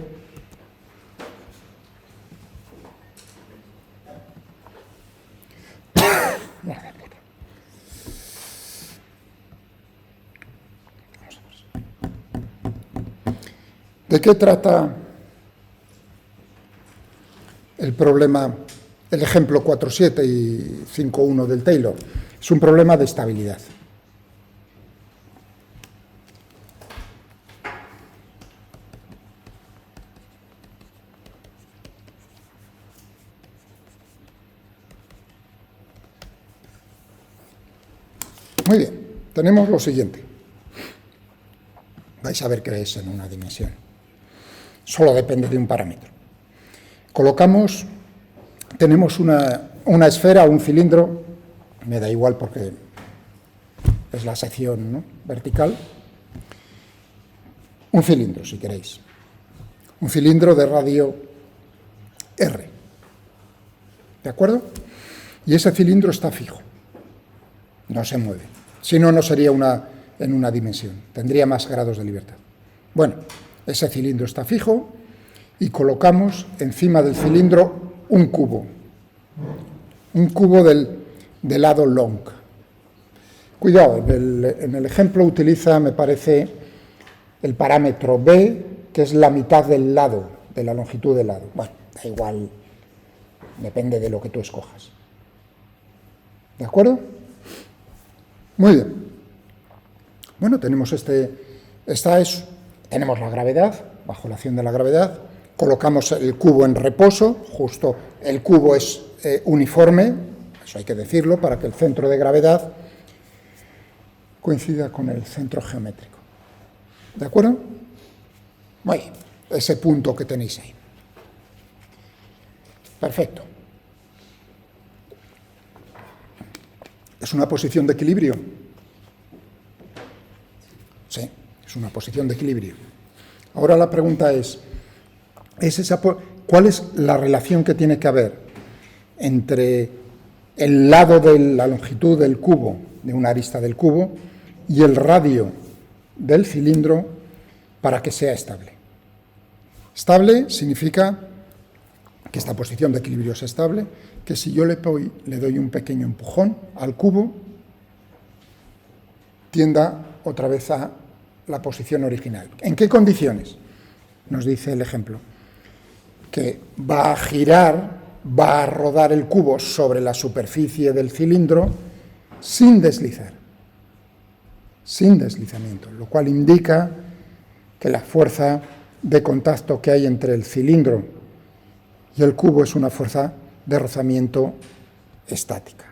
¿De qué trata el problema, el ejemplo 4.7 y 5.1 del Taylor? Es un problema de estabilidad. Muy bien, tenemos lo siguiente. Vais a ver qué es en una dimensión. Solo depende de un parámetro. Colocamos, tenemos una esfera o un cilindro, me da igual porque es la sección, ¿no?, vertical, un cilindro, si queréis, un cilindro de radio R, ¿de acuerdo? Y ese cilindro está fijo. no se mueve. Si no, no sería en una dimensión, tendría más grados de libertad. Bueno, ese cilindro está fijo y colocamos encima del cilindro un cubo del lado long. Cuidado, en el ejemplo utiliza, me parece, el parámetro B, que es la mitad del lado, de la longitud del lado. Bueno, da igual, depende de lo que tú escojas. ¿De acuerdo? Muy bien. Bueno, tenemos tenemos la gravedad, bajo la acción de la gravedad, colocamos el cubo en reposo, justo el cubo es uniforme, eso hay que decirlo, para que el centro de gravedad coincida con el centro geométrico. ¿De acuerdo? Muy bien, ese punto que tenéis ahí. Perfecto. ¿Es una posición de equilibrio? Sí, es una posición de equilibrio. Ahora la pregunta es ¿cuál es la relación que tiene que haber entre el lado de la longitud del cubo, de una arista del cubo, y el radio del cilindro para que sea estable? Estable significa que esta posición de equilibrio es estable, que si yo le doy un pequeño empujón al cubo, tienda otra vez a la posición original. ¿En qué condiciones? Nos dice el ejemplo, que va a girar, va a rodar el cubo sobre la superficie del cilindro sin deslizar, sin deslizamiento, lo cual indica que la fuerza de contacto que hay entre el cilindro y el cubo es una fuerza de rozamiento estática.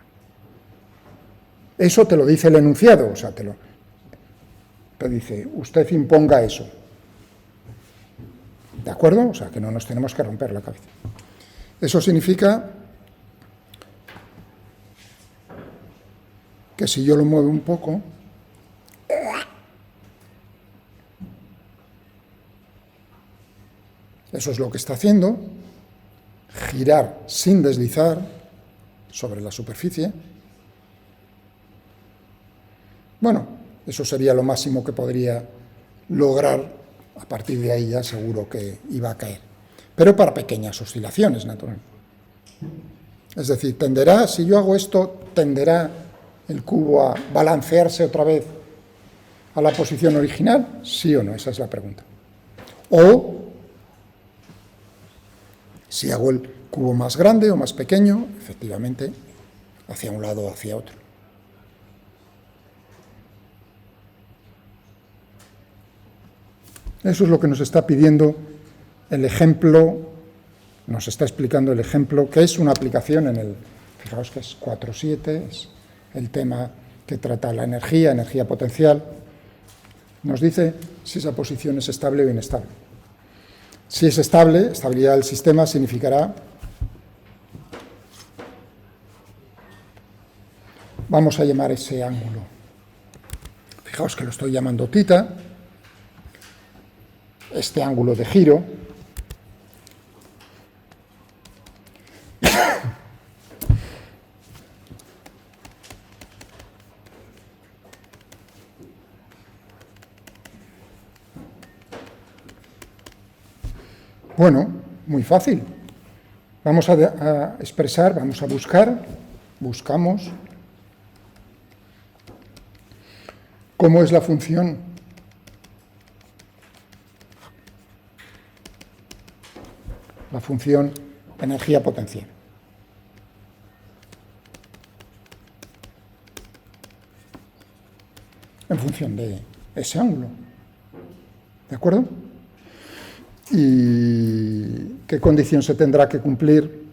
Eso te lo dice el enunciado, o sea, te dice, usted imponga eso. ¿De acuerdo? O sea, que no nos tenemos que romper la cabeza. Eso significa que si yo lo muevo un poco, eso es lo que está haciendo, girar sin deslizar sobre la superficie. Bueno, eso sería lo máximo que podría lograr. A partir de ahí ya seguro que iba a caer. Pero para pequeñas oscilaciones, naturalmente. Es decir, si yo hago esto, tenderá el cubo a balancearse otra vez a la posición original, ¿sí o no? Esa es la pregunta. O, si hago el cubo más grande o más pequeño, efectivamente, hacia un lado o hacia otro. Eso es lo que nos está pidiendo el ejemplo, nos está explicando el ejemplo, que es una aplicación fijaos que es 4.7, es el tema que trata la energía potencial. Nos dice si esa posición es estable o inestable. Si es estable, estabilidad del sistema significará, vamos a llamar ese ángulo, fijaos que lo estoy llamando θ, este ángulo de giro, bueno, muy fácil. Vamos a expresar, vamos a buscamos cómo es la función energía potencial. En función de ese ángulo. ¿De acuerdo? ¿Y qué condición se tendrá que cumplir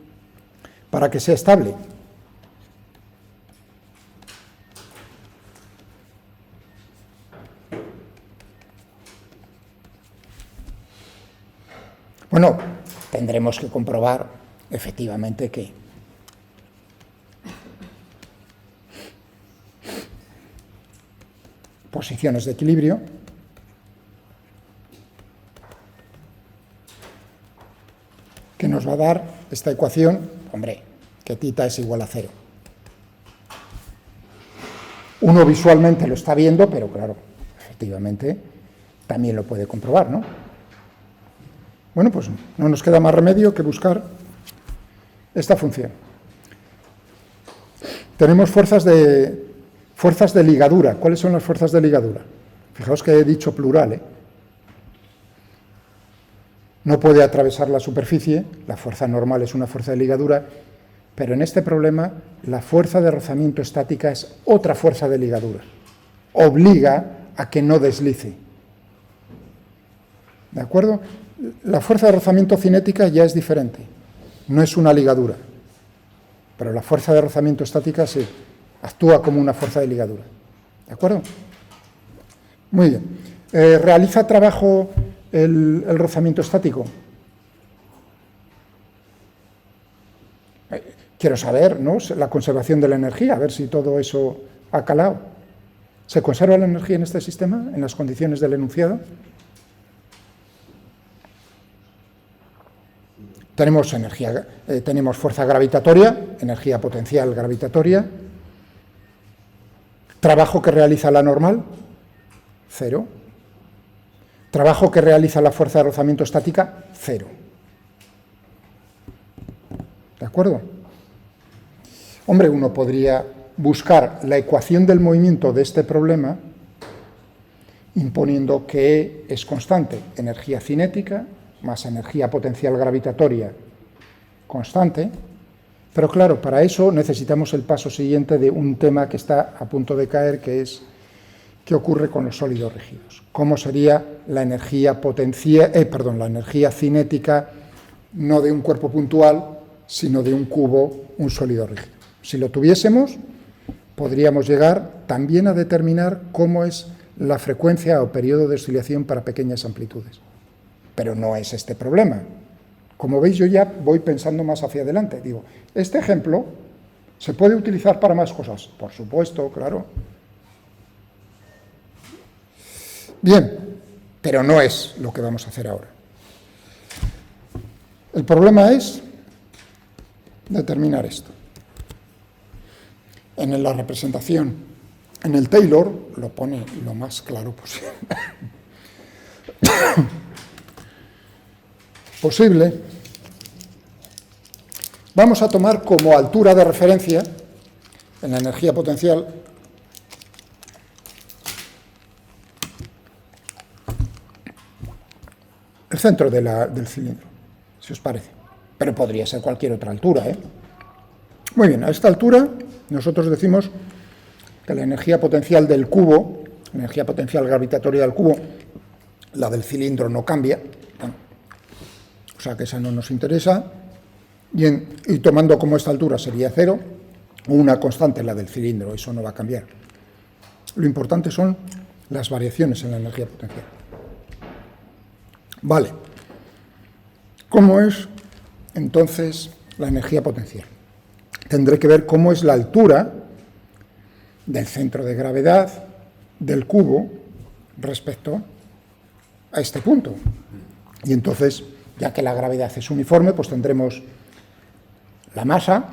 para que sea estable? Bueno, tendremos que comprobar efectivamente que posiciones de equilibrio que nos va a dar esta ecuación, hombre, que θ es igual a 0. Uno visualmente lo está viendo, pero claro, efectivamente también lo puede comprobar, ¿no? Bueno, pues no nos queda más remedio que buscar esta función. Tenemos fuerzas de ligadura. ¿Cuáles son las fuerzas de ligadura? Fijaos que he dicho plural, ¿eh? No puede atravesar la superficie, la fuerza normal es una fuerza de ligadura, pero en este problema la fuerza de rozamiento estática es otra fuerza de ligadura. Obliga a que no deslice. ¿De acuerdo? La fuerza de rozamiento cinética ya es diferente, no es una ligadura, pero la fuerza de rozamiento estática sí, actúa como una fuerza de ligadura. ¿De acuerdo? Muy bien. ¿Realiza trabajo el rozamiento estático? Quiero saber, ¿no?, la conservación de la energía, a ver si todo eso ha calado. ¿Se conserva la energía en este sistema, en las condiciones del enunciado? Tenemos energía, tenemos fuerza gravitatoria, energía potencial gravitatoria. Trabajo que realiza la normal, 0. Trabajo que realiza la fuerza de rozamiento estática, 0. ¿De acuerdo? Hombre, uno podría buscar la ecuación del movimiento de este problema imponiendo que E es constante, energía cinética más energía potencial gravitatoria constante, pero claro, para eso necesitamos el paso siguiente de un tema que está a punto de caer, que es qué ocurre con los sólidos rígidos. ¿Cómo sería la energía la energía cinética no de un cuerpo puntual, sino de un cubo, un sólido rígido? Si lo tuviésemos, podríamos llegar también a determinar cómo es la frecuencia o periodo de oscilación para pequeñas amplitudes. Pero no es este problema. Como veis, yo ya voy pensando más hacia adelante. Digo, este ejemplo se puede utilizar para más cosas. Por supuesto, claro. Bien, pero no es lo que vamos a hacer ahora. El problema es determinar esto. En la representación, en el Taylor, lo pone lo más claro posible. Vamos a tomar como altura de referencia en la energía potencial el centro del cilindro, si os parece. Pero podría ser cualquier otra altura, ¿eh? Muy bien, a esta altura nosotros decimos que la energía potencial del cubo, la energía potencial gravitatoria del cubo, la del cilindro no cambia, bueno, o sea que esa no nos interesa, y tomando como esta altura sería 0, o una constante, la del cilindro, eso no va a cambiar. Lo importante son las variaciones en la energía potencial. Vale. ¿Cómo es entonces la energía potencial? Tendré que ver cómo es la altura del centro de gravedad del cubo respecto a este punto. Y entonces, ya que la gravedad es uniforme, pues tendremos la masa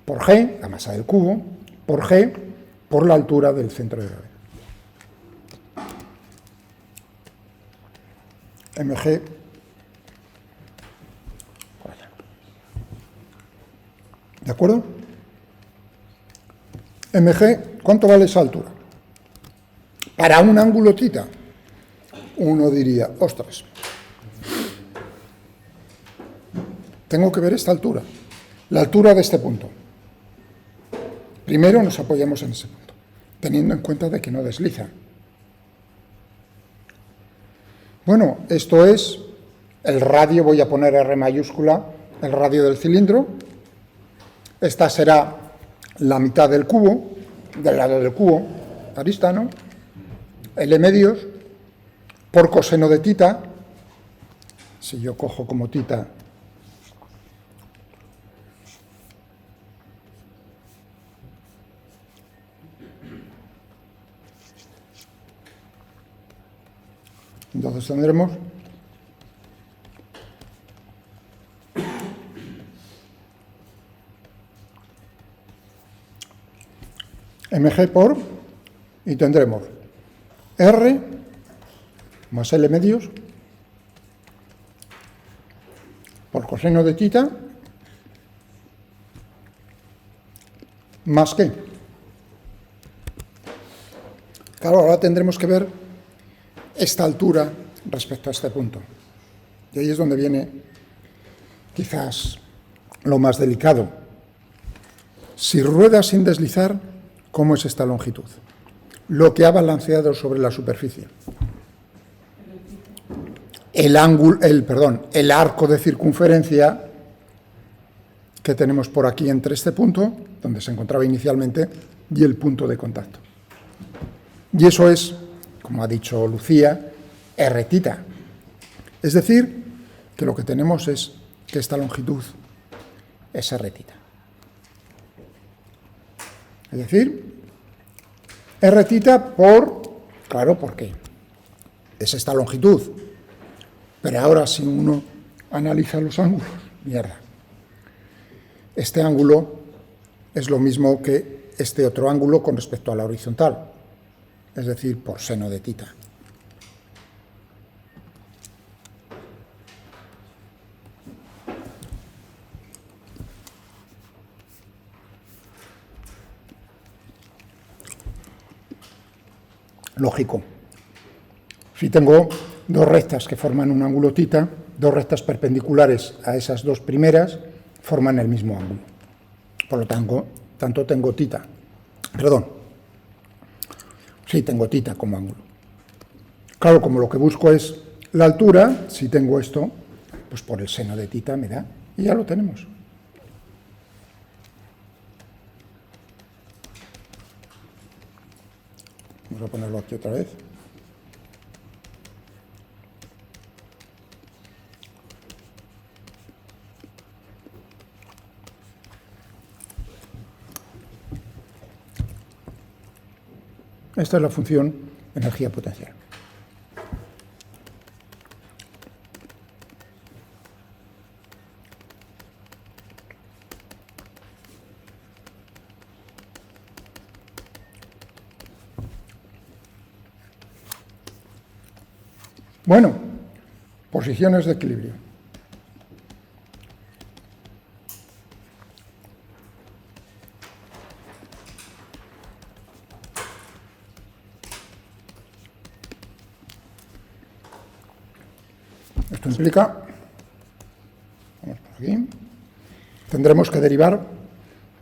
por G, la masa del cubo, por G, por la altura del centro de gravedad. mg por allá. ¿De acuerdo? mg, ¿cuánto vale esa altura? Para un ángulo θ, uno diría, ostras, tengo que ver esta altura, la altura de este punto. Primero nos apoyamos en ese punto, teniendo en cuenta de que no desliza. Bueno, esto es el radio, voy a poner R mayúscula, el radio del cilindro. Esta será la mitad del cubo, del lado del cubo, arista, ¿no? L medios, por coseno de θ, si yo cojo como θ, entonces tendremos mg por, y tendremos R más L medios por coseno de θ más ¿qué? Claro, ahora tendremos que ver esta altura respecto a este punto. Y ahí es donde viene quizás lo más delicado. Si rueda sin deslizar, ¿cómo es esta longitud? Lo que ha balanceado sobre la superficie. El arco de circunferencia que tenemos por aquí entre este punto, donde se encontraba inicialmente, y el punto de contacto. Y eso es, como ha dicho Lucía, Rθ. Es decir, que lo que tenemos es que esta longitud es Rθ. Es decir, Rθ claro, ¿por qué? Es esta longitud. Pero ahora si uno analiza los ángulos, este ángulo es lo mismo que este otro ángulo con respecto a la horizontal, es decir, por seno de θ. Lógico. Si tengo dos rectas que forman un ángulo θ, dos rectas perpendiculares a esas dos primeras forman el mismo ángulo. Por lo tanto tengo θ. Sí, tengo θ como ángulo. Claro, como lo que busco es la altura, si tengo esto, pues por el seno de θ me da, y ya lo tenemos. Vamos a ponerlo aquí otra vez. Esta es la función energía potencial. Bueno, posiciones de equilibrio. Esto implica, vamos por aquí, tendremos que derivar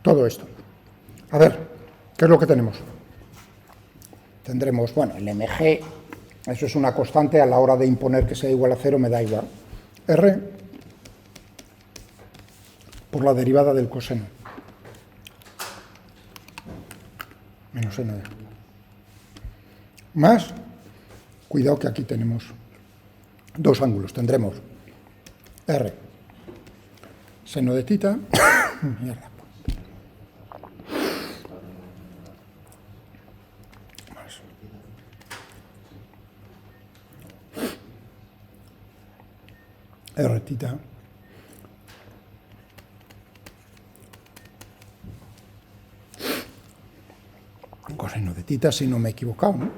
todo esto. A ver, ¿qué es lo que tenemos? Tendremos, bueno, el mg, eso es una constante, a la hora de imponer que sea igual a 0 me da igual. R por la derivada del coseno. Menos n. Más, cuidado que aquí tenemos dos ángulos. Tendremos R seno de θ. Mierda. Rθ coseno de θ, si no me he equivocado, ¿no?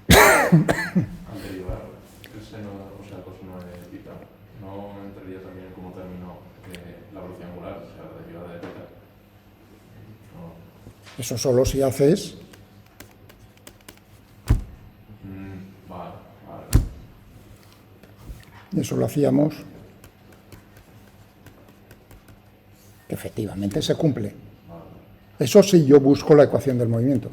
Al derivar el seno, o sea, coseno de θ, ¿no entraría también como término la velocidad angular, o sea, la derivada de θ? No. Eso solo si haces Vale. eso lo hacíamos, que efectivamente se cumple. Eso sí, yo busco la ecuación del movimiento.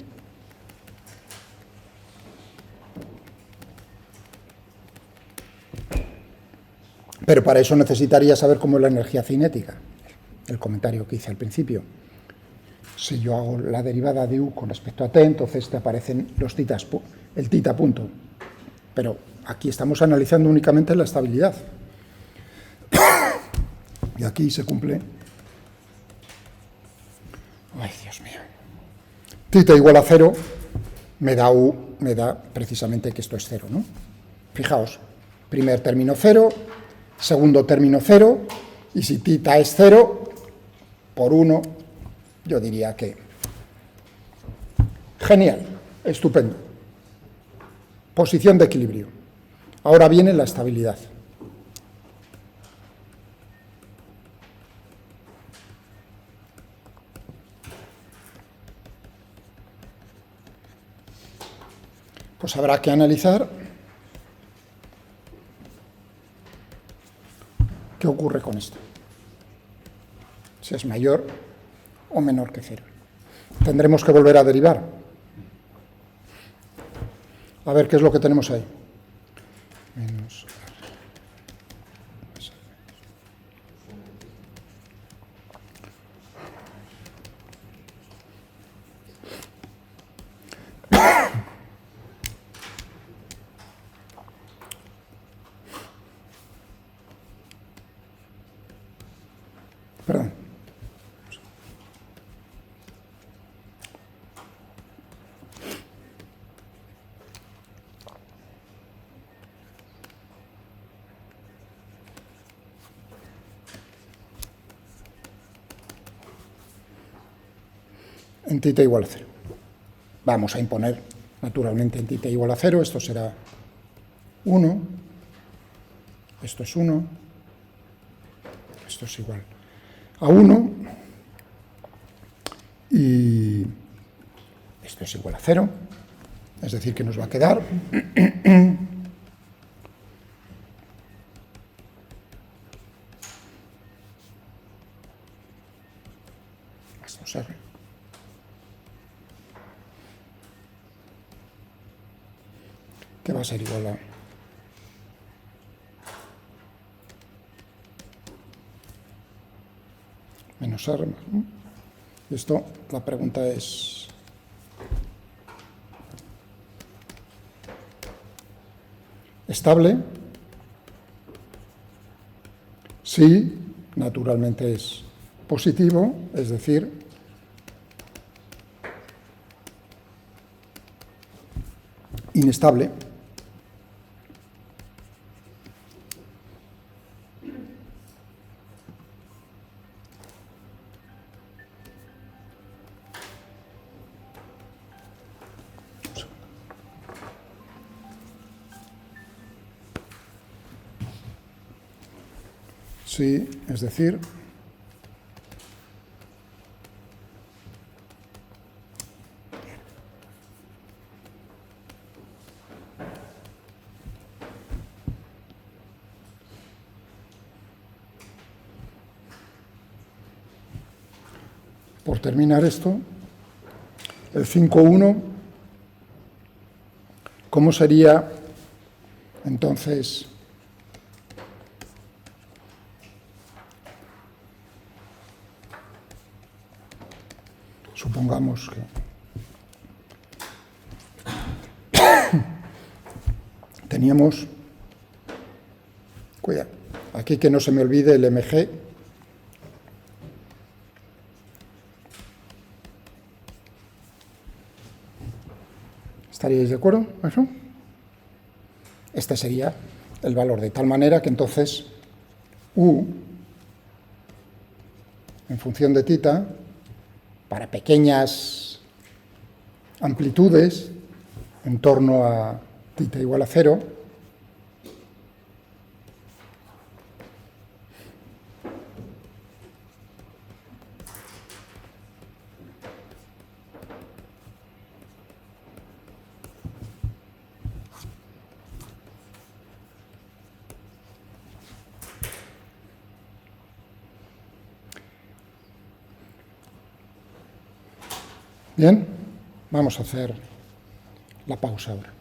Pero para eso necesitaría saber cómo es la energía cinética, el comentario que hice al principio. Si yo hago la derivada de u con respecto a t, entonces te aparecen los titas, el θ punto. Pero aquí estamos analizando únicamente la estabilidad. Y aquí se cumple. Ay, Dios mío. Θ igual a 0 me da u, me da precisamente que esto es 0, ¿no? Fijaos, primer término 0, segundo término 0, y si θ es 0, por 1, yo diría que Genial, estupendo. Posición de equilibrio. Ahora viene la estabilidad. Pues habrá que analizar qué ocurre con esto. Si es mayor o menor que 0. Tendremos que volver a derivar. A ver qué es lo que tenemos ahí. Menos perdón. En θ igual a 0. Vamos a imponer, naturalmente, en θ igual a 0. Esto será 1. Esto es 1. Esto es igual a 1. Y esto es igual a 0. Es decir, que nos va a quedar esto es R. Que va a ser igual a menos R más, ¿no? Y esto, la pregunta es: ¿estable? Sí, naturalmente es positivo, es decir, inestable. Sí, es decir, por terminar esto, el 5,1, ¿cómo sería entonces supongamos que teníamos, cuidado, aquí que no se me olvide el MG, ¿estaríais de acuerdo con eso? Este sería el valor, de tal manera que entonces U, en función de θ, para pequeñas amplitudes, en torno a θ igual a 0, bien, vamos a hacer la pausa ahora.